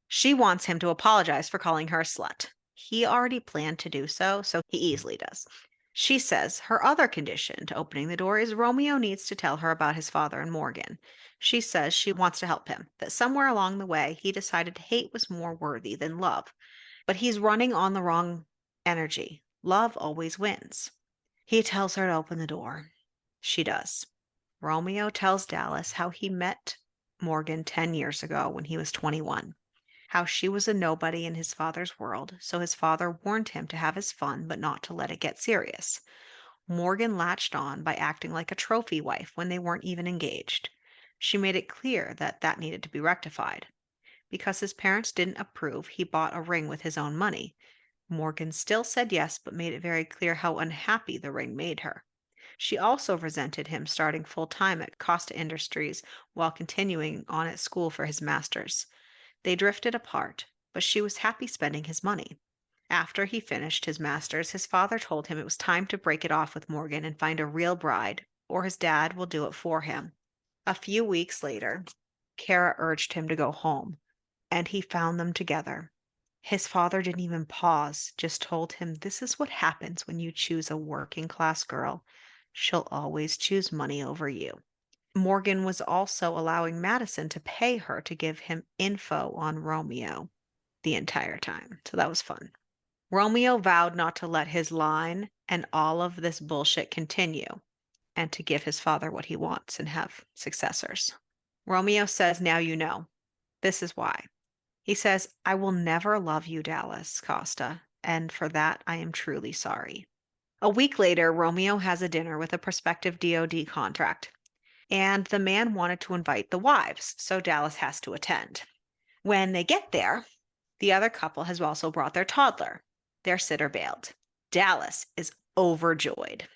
She wants him to apologize for calling her a slut. He already planned to do so, so he easily does. She says her other condition to opening the door is Romeo needs to tell her about his father and Morgan. She says she wants to help him, that somewhere along the way he decided hate was more worthy than love. But he's running on the wrong energy. Love always wins. He tells her to open the door. She does. Romeo tells Dallas how he met Morgan 10 years ago when he was 21, how she was a nobody in his father's world, so his father warned him to have his fun but not to let it get serious. Morgan latched on by acting like a trophy wife when they weren't even engaged. She made it clear that that needed to be rectified. Because his parents didn't approve, he bought a ring with his own money. Morgan still said yes, but made it very clear how unhappy the ring made her. She also resented him starting full time at Costa Industries while continuing on at school for his master's. They drifted apart, but she was happy spending his money. After he finished his master's, his father told him it was time to break it off with Morgan and find a real bride, or his dad will do it for him. A few weeks later, Kara urged him to go home, and he found them together. His father didn't even pause, just told him this is what happens when you choose a working class girl. She'll always choose money over you. Morgan was also allowing Madison to pay her to give him info on Romeo the entire time. So that was fun. Romeo vowed not to let his line and all of this bullshit continue and to give his father what he wants and have successors. Romeo says, "Now you know. This is why." He says, "I will never love you, Dallas Costa, and for that I am truly sorry." A week later, Romeo has a dinner with a prospective DoD contract, and the man wanted to invite the wives, so Dallas has to attend. When they get there, the other couple has also brought their toddler. Their sitter bailed. Dallas is overjoyed.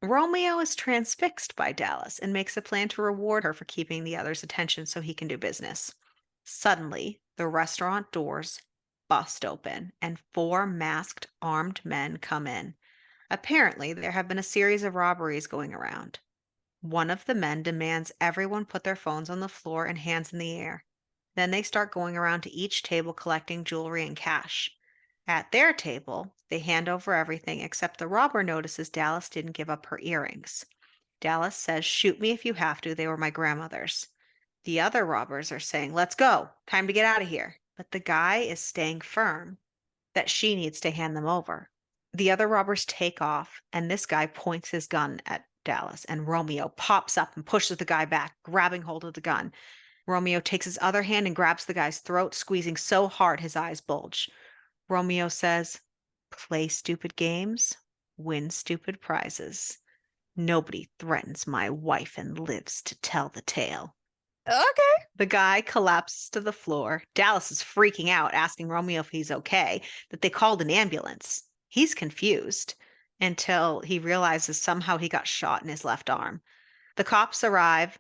Romeo is transfixed by Dallas and makes a plan to reward her for keeping the other's attention so he can do business. Suddenly, the restaurant doors bust open and four masked, armed men come in. Apparently, there have been a series of robberies going around. One of the men demands everyone put their phones on the floor and hands in the air. Then they start going around to each table collecting jewelry and cash. At their table, they hand over everything except the robber notices Dallas didn't give up her earrings. Dallas says, "Shoot me if you have to, they were my grandmother's." The other robbers are saying, "Let's go, time to get out of here." But the guy is staying firm that she needs to hand them over. The other robbers take off, and this guy points his gun at Dallas, and Romeo pops up and pushes the guy back, grabbing hold of the gun. Romeo takes his other hand and grabs the guy's throat, squeezing so hard his eyes bulge. Romeo says, "Play stupid games, win stupid prizes. Nobody threatens my wife and lives to tell the tale." Okay. The guy collapses to the floor. Dallas is freaking out, asking Romeo if he's okay, that they called an ambulance. He's confused until he realizes somehow he got shot in his left arm. The cops arrive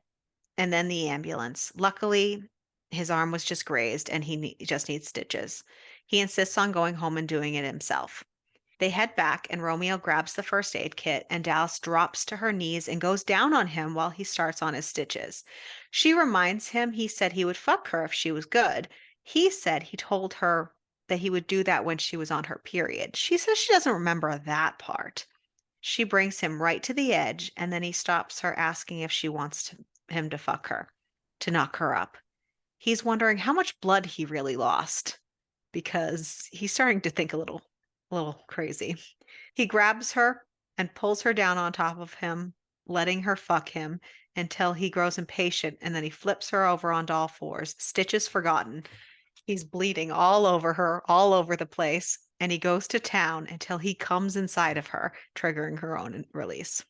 and then the ambulance. Luckily, his arm was just grazed and just needs stitches. He insists on going home and doing it himself. They head back, and Romeo grabs the first aid kit, and Dallas drops to her knees and goes down on him while he starts on his stitches. She reminds him he said he would fuck her if she was good. He said he told her that he would do that when she was on her period. She says she doesn't remember that part. She brings him right to the edge, and then he stops her, asking if she wants him to fuck her, to knock her up. He's wondering how much blood he really lost because he's starting to think a little crazy. He grabs her and pulls her down on top of him, letting her fuck him until he grows impatient and then he flips her over onto all fours, stitches forgotten. He's bleeding all over her, all over the place, and he goes to town until he comes inside of her, triggering her own release.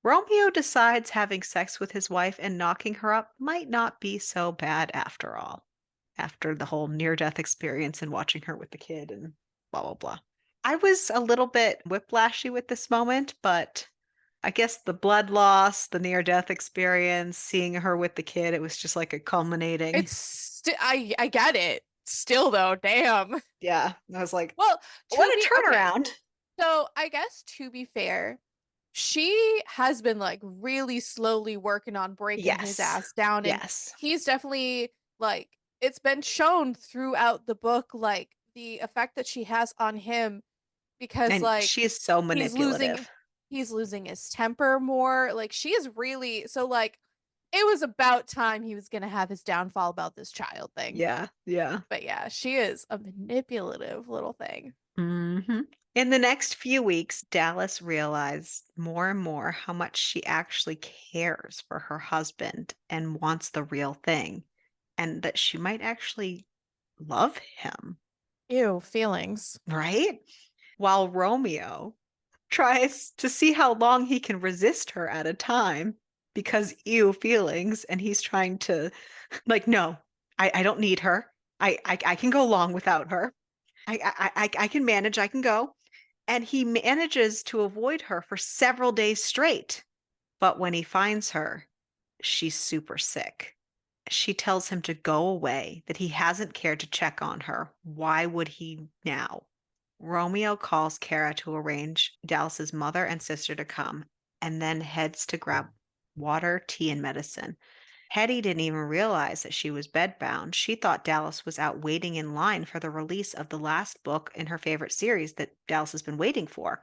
Romeo decides having sex with his wife and knocking her up might not be so bad after all, after the whole near death experience and watching her with the kid and blah, blah, blah. I was a little bit whiplashy with this moment, but I guess the blood loss, the near death experience, seeing her with the kid, it was just like a culminating. I get it. Still though, damn. Yeah, I was like, Well, what to a be okay. turnaround. So I guess to be fair, she has been like really slowly working on breaking his Yes. ass down, and Yes. he's definitely like it's been shown throughout the book like the effect that she has on him because And like she is so he's losing manipulative. he's losing his temper more. Like she is really so like it was about time he was gonna have his downfall about this child thing. Yeah. Yeah. But yeah, she is a manipulative little thing. Hmm. In the next few weeks, Dallas realized more and more how much she actually cares for her husband and wants the real thing, and that she might actually love him, Ew, feelings. right? While Romeo tries to see how long he can resist her at a time because ew feelings, and he's trying to like, no, I don't need her. I can go long without her. I can manage. I can go. And he manages to avoid her for several days straight. But when he finds her, she's super sick. She tells him to go away, that he hasn't cared to check on her. Why would he now? Romeo calls Kara to arrange Dallas's mother and sister to come, and then heads to grab water, tea, and medicine. Hetty didn't even realize that she was bedbound. She thought Dallas was out waiting in line for the release of the last book in her favorite series that Dallas has been waiting for.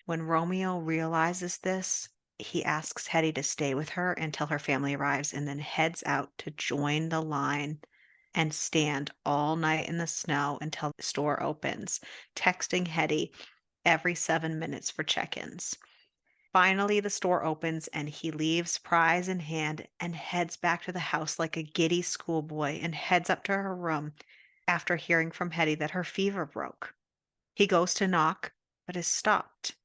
When Romeo realizes this, he asks Hetty to stay with her until her family arrives and then heads out to join the line and stand all night in the snow until the store opens, texting Hetty every 7 minutes for check ins. Finally, the store opens and he leaves prize in hand and heads back to the house like a giddy schoolboy and heads up to her room after hearing from Hetty that her fever broke. He goes to knock, but is stopped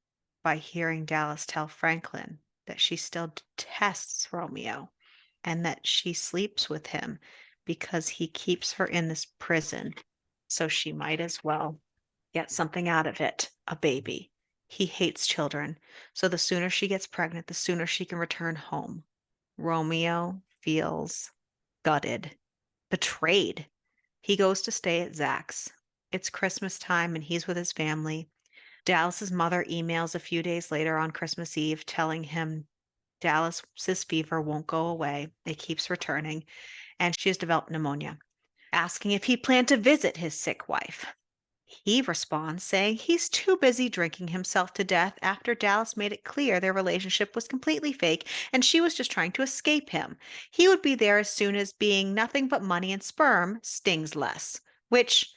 by hearing Dallas tell Franklin that she still detests Romeo and that she sleeps with him because he keeps her in this prison, so she might as well get something out of it, a baby. He hates children, so the sooner she gets pregnant, the sooner she can return home. Romeo feels gutted, betrayed. He goes to stay at Zach's. It's Christmas time and he's with his family. Dallas's mother emails a few days later on Christmas Eve telling him Dallas's fever won't go away. It keeps returning, and she has developed pneumonia, asking if he planned to visit his sick wife. He responds saying he's too busy drinking himself to death after Dallas made it clear their relationship was completely fake and she was just trying to escape him. He would be there as soon as being nothing but money and sperm stings less, which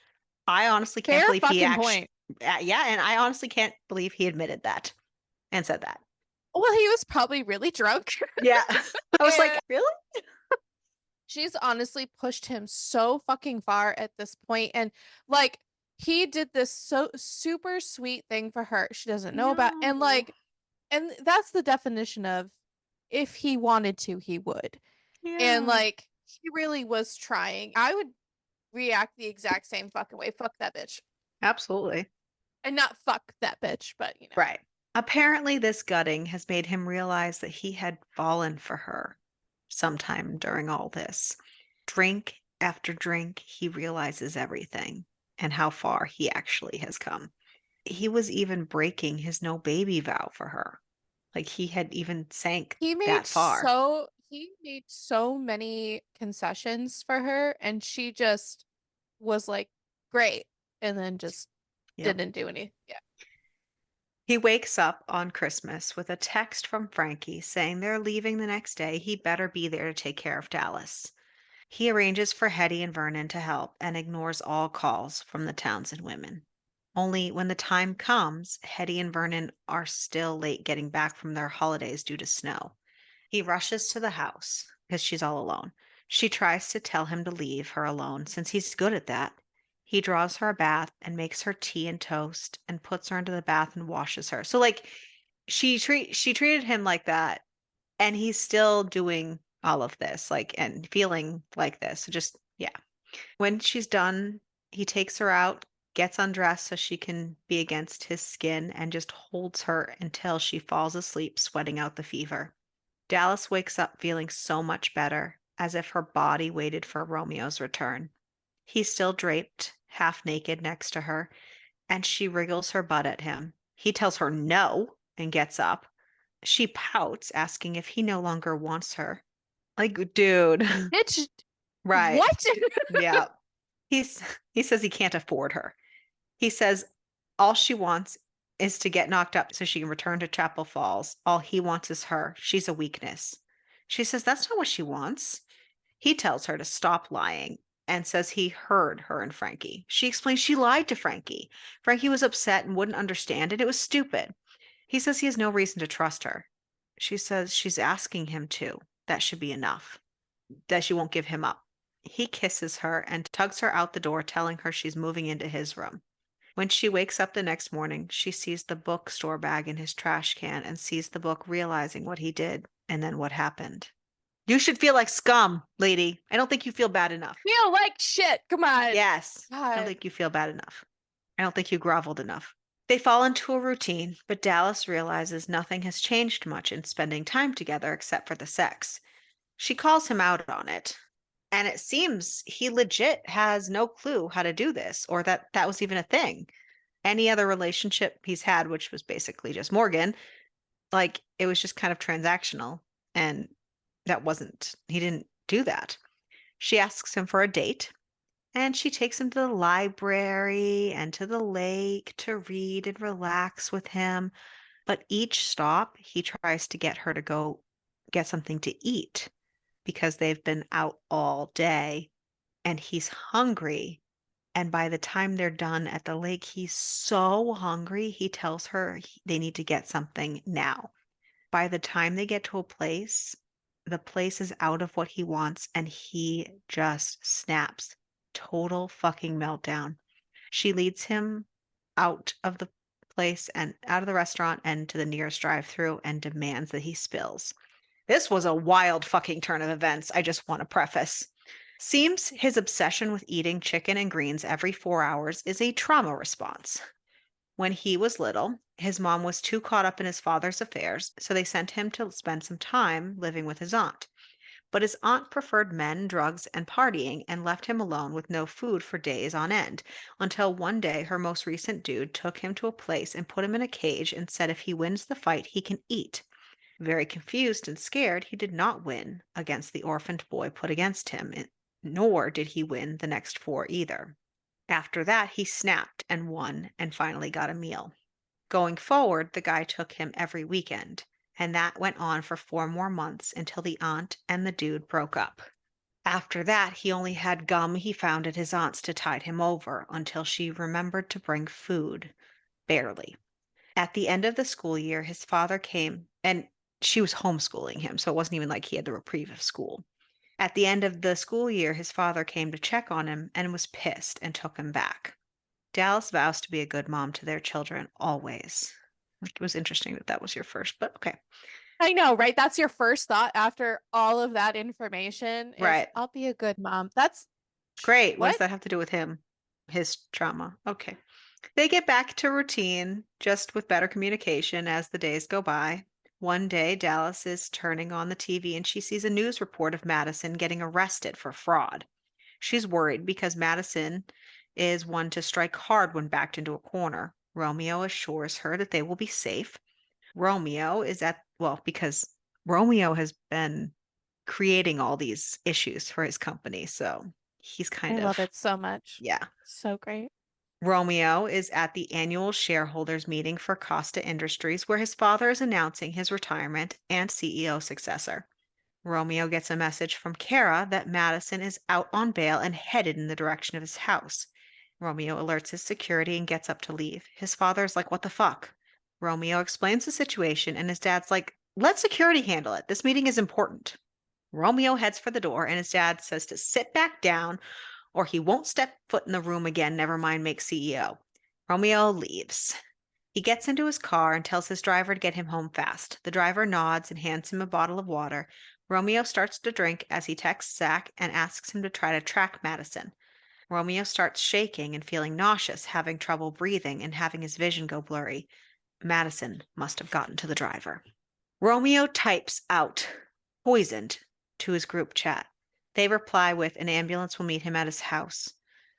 I honestly can't Fair believe he fucking actually, point. yeah, and I honestly can't believe he admitted that and said that. Well, he was probably really drunk. Yeah. I was like, And really? she's honestly pushed him so fucking far at this point. And like, he did this so super sweet thing for her. She doesn't know about, and No. like, and that's the definition of if he wanted to, he would. And Yeah. like, he really was trying. I would react the exact same fucking way. Fuck that bitch. Absolutely. And not fuck that bitch, but you know. Right. Apparently, this gutting has made him realize that he had fallen for her sometime during all this. Drink after drink, he realizes everything and how far he actually has come. He was even breaking his no baby vow for her. Like he had even sank that far. He made so many concessions for her and she just was like, great, and then just Yep. didn't do any. Yeah. He wakes up on Christmas with a text from Frankie saying they're leaving the next day. He better be there to take care of Dallas. He arranges for Hetty and Vernon to help and ignores all calls from the Townsend women. Only when the time comes, Hetty and Vernon are still late getting back from their holidays due to snow. He rushes to the house because she's all alone. She tries to tell him to leave her alone since he's good at that. He draws her a bath and makes her tea and toast and puts her into the bath and washes her. So like she treated him like that and he's still doing all of this like and feeling like this. So just yeah. When she's done, he takes her out, gets undressed so she can be against his skin and just holds her until she falls asleep sweating out the fever. Dallas wakes up feeling so much better, as if her body waited for Romeo's return. He's still draped, half naked next to her, and she wriggles her butt at him. He tells her no and gets up. She pouts, asking if he no longer wants her. Like, dude. Bitch, Right. what? Yeah. He's he says he can't afford her. He says all she wants is to get knocked up so she can return to Chapel Falls. All he wants is her. She's a weakness. She says that's not what she wants. He tells her to stop lying and says he heard her and Frankie. She explains she lied to Frankie. Frankie was upset and wouldn't understand, and it was stupid. He says he has no reason to trust her. She says she's asking him to. That should be enough. That she won't give him up. He kisses her and tugs her out the door, telling her she's moving into his room. When she wakes up the next morning, she sees the bookstore bag in his trash can and sees the book, realizing what he did and then what happened. You should feel like scum, lady. I don't think you feel bad enough. Feel like shit. Come on. Yes, I don't God. think you feel bad enough. I don't think you groveled enough. They fall into a routine, but Dallas realizes nothing has changed much in spending time together except for the sex. She calls him out on it, and it seems he legit has no clue how to do this or that that was even a thing. Any other relationship he's had, which was basically just Morgan, like it was just kind of transactional. And he didn't do that. She asks him for a date and she takes him to the library and to the lake to read and relax with him. But each stop, he tries to get her to go get something to eat because they've been out all day and he's hungry. And by the time they're done at the lake, he's so hungry, he tells her they need to get something now. By the time they get to a place, the place is out of what he wants and he just snaps. Total fucking meltdown. She leads him out of the place and out of the restaurant and to the nearest drive-through and demands that he spills. This was a wild fucking turn of events, I just want to preface. Seems his obsession with eating chicken and greens every 4 hours is a trauma response. When he was little, his mom was too caught up in his father's affairs, so they sent him to spend some time living with his aunt. But his aunt preferred men, drugs, and partying and left him alone with no food for days on end, until one day her most recent dude took him to a place and put him in a cage and said if he wins the fight, he can eat. Very confused and scared, he did not win against the orphaned boy put against him, nor did he win the next four either. After that, he snapped and won and finally got a meal. Going forward, the guy took him every weekend, and that went on for 4 more months until the aunt and the dude broke up. After that, he only had gum he found at his aunt's to tide him over until she remembered to bring food, barely. At the end of the school year, his father came and she was homeschooling him, so it wasn't even like he had the reprieve of school. At the end of the school year, his father came to check on him and was pissed and took him back. Dallas vows to be a good mom to their children always. It was interesting that that was your first, but okay. I know, right? That's your first thought after all of that information is Right. I'll be a good mom. That's Great. What does what? that have to do with him? His trauma. Okay. They get back to routine, just with better communication as the days go by. One day, Dallas is turning on the TV and she sees a news report of Madison getting arrested for fraud. She's worried because Madison is one to strike hard when backed into a corner. Romeo assures her that they will be safe. Romeo is because Romeo has been creating all these issues for his company. So he's I kind love of, it so much. yeah. So great. Romeo is at the annual shareholders meeting for Costa Industries, where his father is announcing his retirement and CEO successor. Romeo gets a message from Kara that Madison is out on bail and headed in the direction of his house. Romeo alerts his security and gets up to leave. His father's like, "What the fuck?" Romeo explains the situation, and his dad's like, "Let security handle it. This meeting is important." Romeo heads for the door, and his dad says to sit back down or he won't step foot in the room again, never mind make CEO. Romeo leaves. He gets into his car and tells his driver to get him home fast. The driver nods and hands him a bottle of water. Romeo starts to drink as he texts Zach and asks him to try to track Madison. Romeo starts shaking and feeling nauseous, having trouble breathing, and having his vision go blurry. Madison must have gotten to the driver. Romeo types out poisoned to his group chat. They reply with an ambulance will meet him at his house.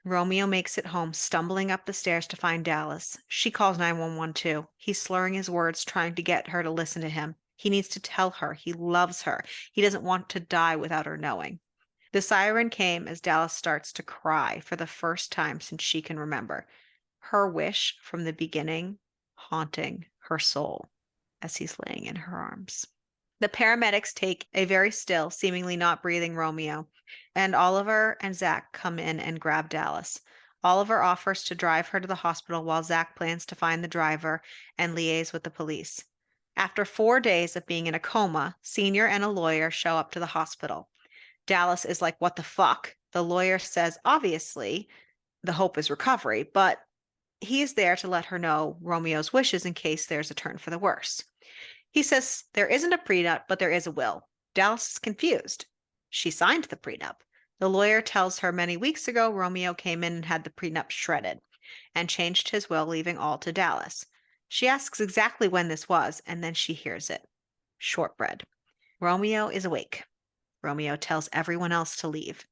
Romeo makes it home, stumbling up the stairs to find Dallas. She calls 911 too. He's slurring his words, trying to get her to listen to him. He needs to tell her he loves her. He doesn't want to die without her knowing. The siren came as Dallas starts to cry for the first time since she can remember. Her wish from the beginning haunting her soul as he's laying in her arms. The paramedics take a very still, seemingly not breathing Romeo, and Oliver and Zach come in and grab Dallas. Oliver offers to drive her to the hospital while Zach plans to find the driver and liaise with the police. After 4 days of being in a coma, Senior and a lawyer show up to the hospital. Dallas is like, "What the fuck?" The lawyer says, obviously, the hope is recovery, but he is there to let her know Romeo's wishes in case there's a turn for the worse. He says there isn't a prenup, but there is a will. Dallas is confused. She signed the prenup. The lawyer tells her many weeks ago Romeo came in and had the prenup shredded and changed his will, leaving all to Dallas. She asks exactly when this was, and then she hears it. Shortbread. Romeo is awake. Romeo tells everyone else to leave.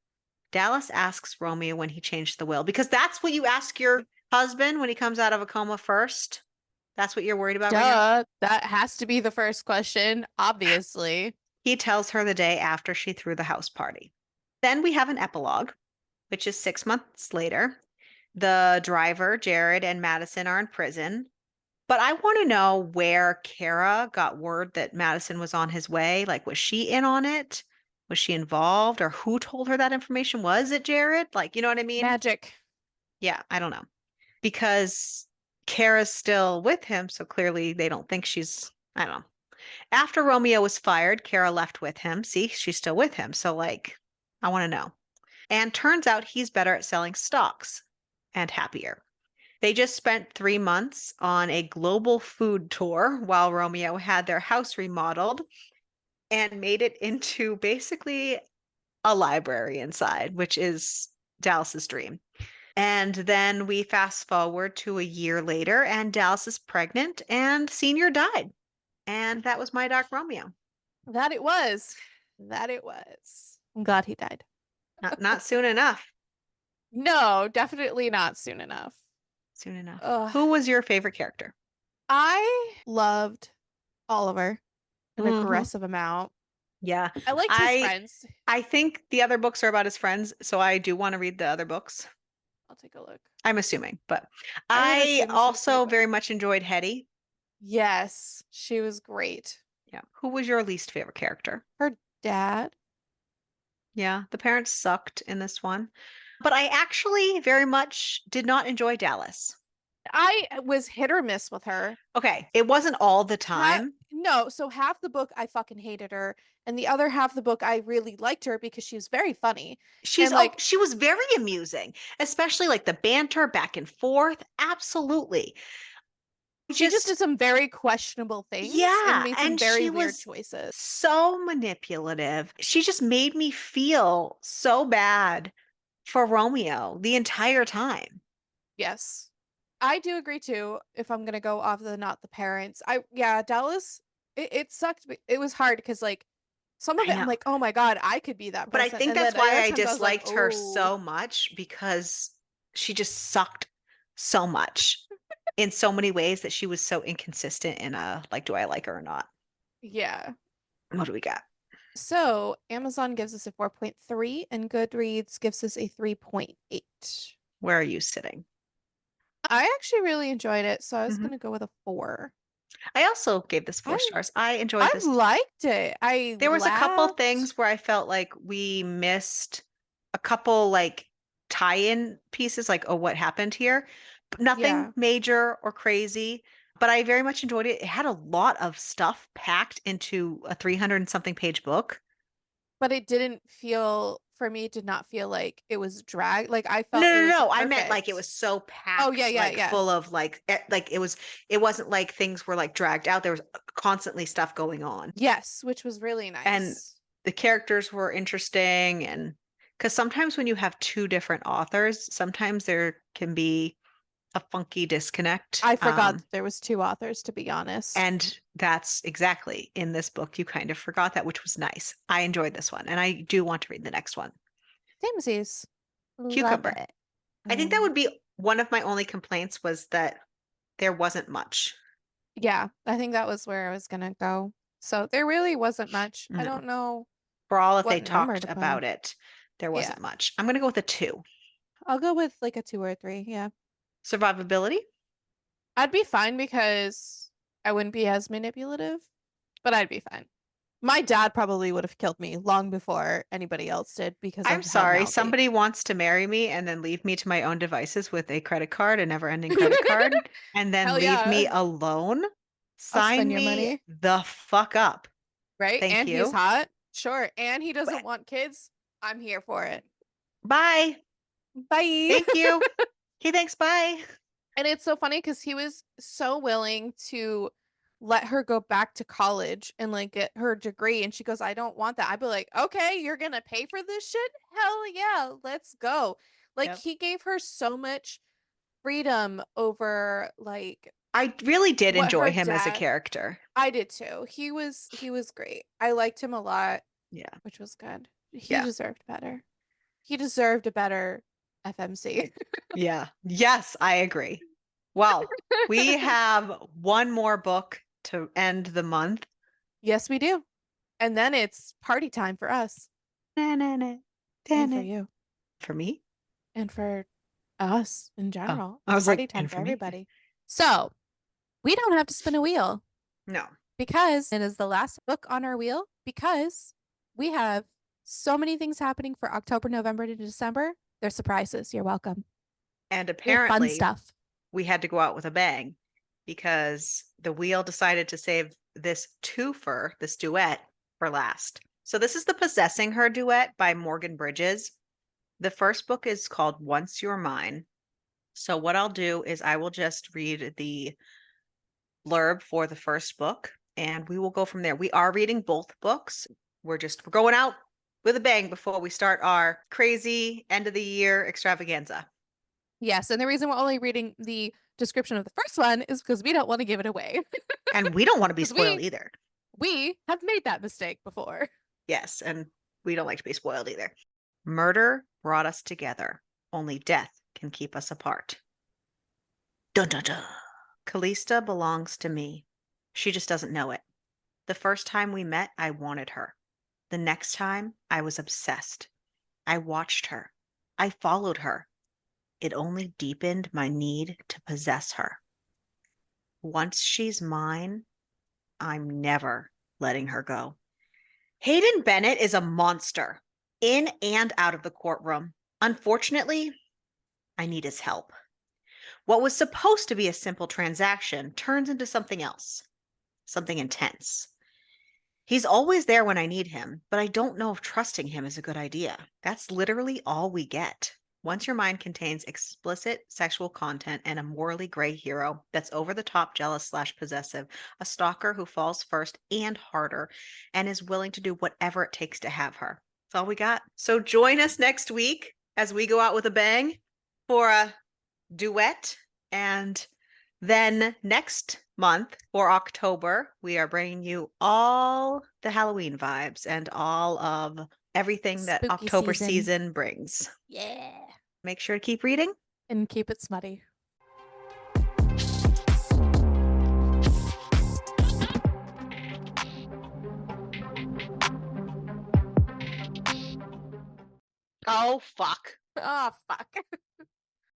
Dallas asks Romeo when he changed the will, because that's what you ask your husband when he comes out of a coma first. That's what you're worried about right now? Duh, that has to be the first question, obviously. He tells her the day after she threw the house party. Then we have an epilogue, which is 6 months later. The driver, Jared, and Madison are in prison. But I want to know where Kara got word that Madison was on his way. Like, was she in on it? Was she involved? Or who told her that information? Was it Jared? Like, you know what I mean? Magic. Yeah, I don't know. Because Kara's still with him, so clearly they don't think she's, I don't know. After Romeo was fired, Kara left with him. See, she's still with him. So, like, I want to know. And turns out he's better at selling stocks and happier. They just spent 3 months on a global food tour while Romeo had their house remodeled and made it into basically a library inside, which is Dallas's dream. And then we fast forward to a year later, and Dallas is pregnant, and Senior died. And that was My Dark Romeo. That it was. That it was. I'm glad he died. Not soon enough. No, definitely not soon enough. Soon enough. Ugh. Who was your favorite character? I loved Oliver an Hmm. aggressive amount. Yeah. I liked his I friends. I think the other books are about his friends, so I do want to read the other books. I'll take a look. I'm assuming, but I would I assume so too, also but very much enjoyed Hetty. yes, she was great. Yeah. Who was your least favorite character? Her dad. Yeah, the parents sucked in this one. But I actually very much did not enjoy Dallas. I was hit or miss with her. Okay, it wasn't all the Ha time. no, so half the book I fucking hated her, and the other half the book I really liked her because she was very funny. She's And oh, like she was very amusing, especially like the banter back and forth. Absolutely. she just Just did some very questionable things and yeah, made some and very she weird was choices. so manipulative. She just made me feel so bad for Romeo the entire time. Yes. I do agree too, if I'm gonna go off the not the parents. Yeah, Dallas, it sucked. It was hard because like some of I it I'm know. like, oh my God, I could be that But I person. think And then that's the why other I times I was like, disliked her oh so much because she just sucked so much in so many ways that she was so inconsistent in like, do I like her or not? yeah. What do we got? So Amazon gives us a 4.3 and Goodreads gives us a 3.8. Where are you sitting? I actually really enjoyed it, so I was Hmm. gonna go with a 4. I also gave this four I stars. I enjoyed I this. liked it. I There was a couple laughed. things where I felt like we missed a couple like tie-in pieces, like, oh, what happened here? But nothing Yeah, major or crazy. But I very much enjoyed it. It had a lot of stuff packed into a 300 and something page book. but it didn't feel for me, it did not feel like it was drag. Like I No, felt it no, was no. I meant like it perfect. was so Oh yeah, packed, yeah, like yeah. full of like it wasn't like things were like dragged out. There was constantly stuff going on. Yes, which was really And nice. the characters were interesting, and because sometimes when you have two different authors, sometimes there can be a funky disconnect. I forgot that there was two authors, to be honest. And that's exactly in this book. You kind of forgot that, which was nice. I enjoyed this one, and I do want to read the next one. Samesies. Love Cucumber. it. I think that Mm. would be one of my only complaints was that there wasn't much. Yeah, I think that was where I was gonna go. So there really wasn't much. I No. don't know For all that they what number talked to put about him. it, there Yeah, wasn't much. I'm going to go with a two. I'll go with like a 2 or 3. Yeah, Survivability. I'd be fine because I wouldn't be as manipulative, but I'd be fine. My dad probably would have killed me long before anybody else did because I'm of how sorry, mouthy. somebody wants to marry me and then leave me to my own devices with a credit card, a never-ending credit card, and then Hell leave me yeah. alone? I'll spend Sign your me money, the fuck up. right? Thank And he's you. hot. Sure. And he But doesn't want kids. I'm here for it. bye. Bye. Thank you. Okay, thanks. Bye. And it's so funny because he was so willing to let her go back to college and like get her degree. And she goes, I don't want that. I'd be like, okay, you're gonna pay for this shit? Hell yeah, let's go. Like Yep. he gave her so much freedom over like I really did what enjoy her him as a dad. character. I did too. He was great. I liked him a lot, Yeah. which was good. He Yeah. deserved better. He deserved a better FMC. Yeah. Yes, I agree. Well, we have one more book to end the month. Yes, we do. And then it's party time for us Na, na, na, na, and for na. you For me? and for us in Oh, general. I It's was like, party time and for for me? everybody. So we don't have to spin a wheel No. because it is the last book on our wheel because we have so many things happening for October, November to December. They're surprises. You're welcome. And We have fun apparently, stuff. we had to go out with a bang because the wheel decided to save this twofer, this duet, for last. So this is the Possessing Her duet by Morgan Bridges. The first book is called Once You're Mine. So what I'll do is I will just read the blurb for the first book and we will go from there. We are reading both books. We're going out with a bang before we start our crazy end of the year extravaganza. Yes. And the reason we're only reading the description of the first one is because we don't want to give it away. And we don't want to be Because spoiled we either. we have made that mistake before. Yes, and we don't like to be spoiled either. Murder brought us together. Only death can keep us apart. Dun dun dun. Callista belongs to me. She just doesn't know it. The first time we met, I wanted her. The next time, I was obsessed. I watched her. I followed her. It only deepened my need to possess her. Once she's mine, I'm never letting her go. Hayden Bennett is a monster, in and out of the courtroom. Unfortunately, I need his help. What was supposed to be a simple transaction turns into something else, something intense. He's always there when I need him, but I don't know if trusting him is a good idea. That's literally all we get. Once Your Mind contains explicit sexual content and a morally gray hero that's over the top jealous slash possessive, a stalker who falls first and harder, and is willing to do whatever it takes to have her. That's all we got. So join us next week as we go out with a bang for a duet. And then next month for October, we are bringing you all the Halloween vibes and all of everything that Spooky October season. season brings. Yeah. Make sure to keep reading. And keep it smutty. Oh, fuck. Oh, fuck.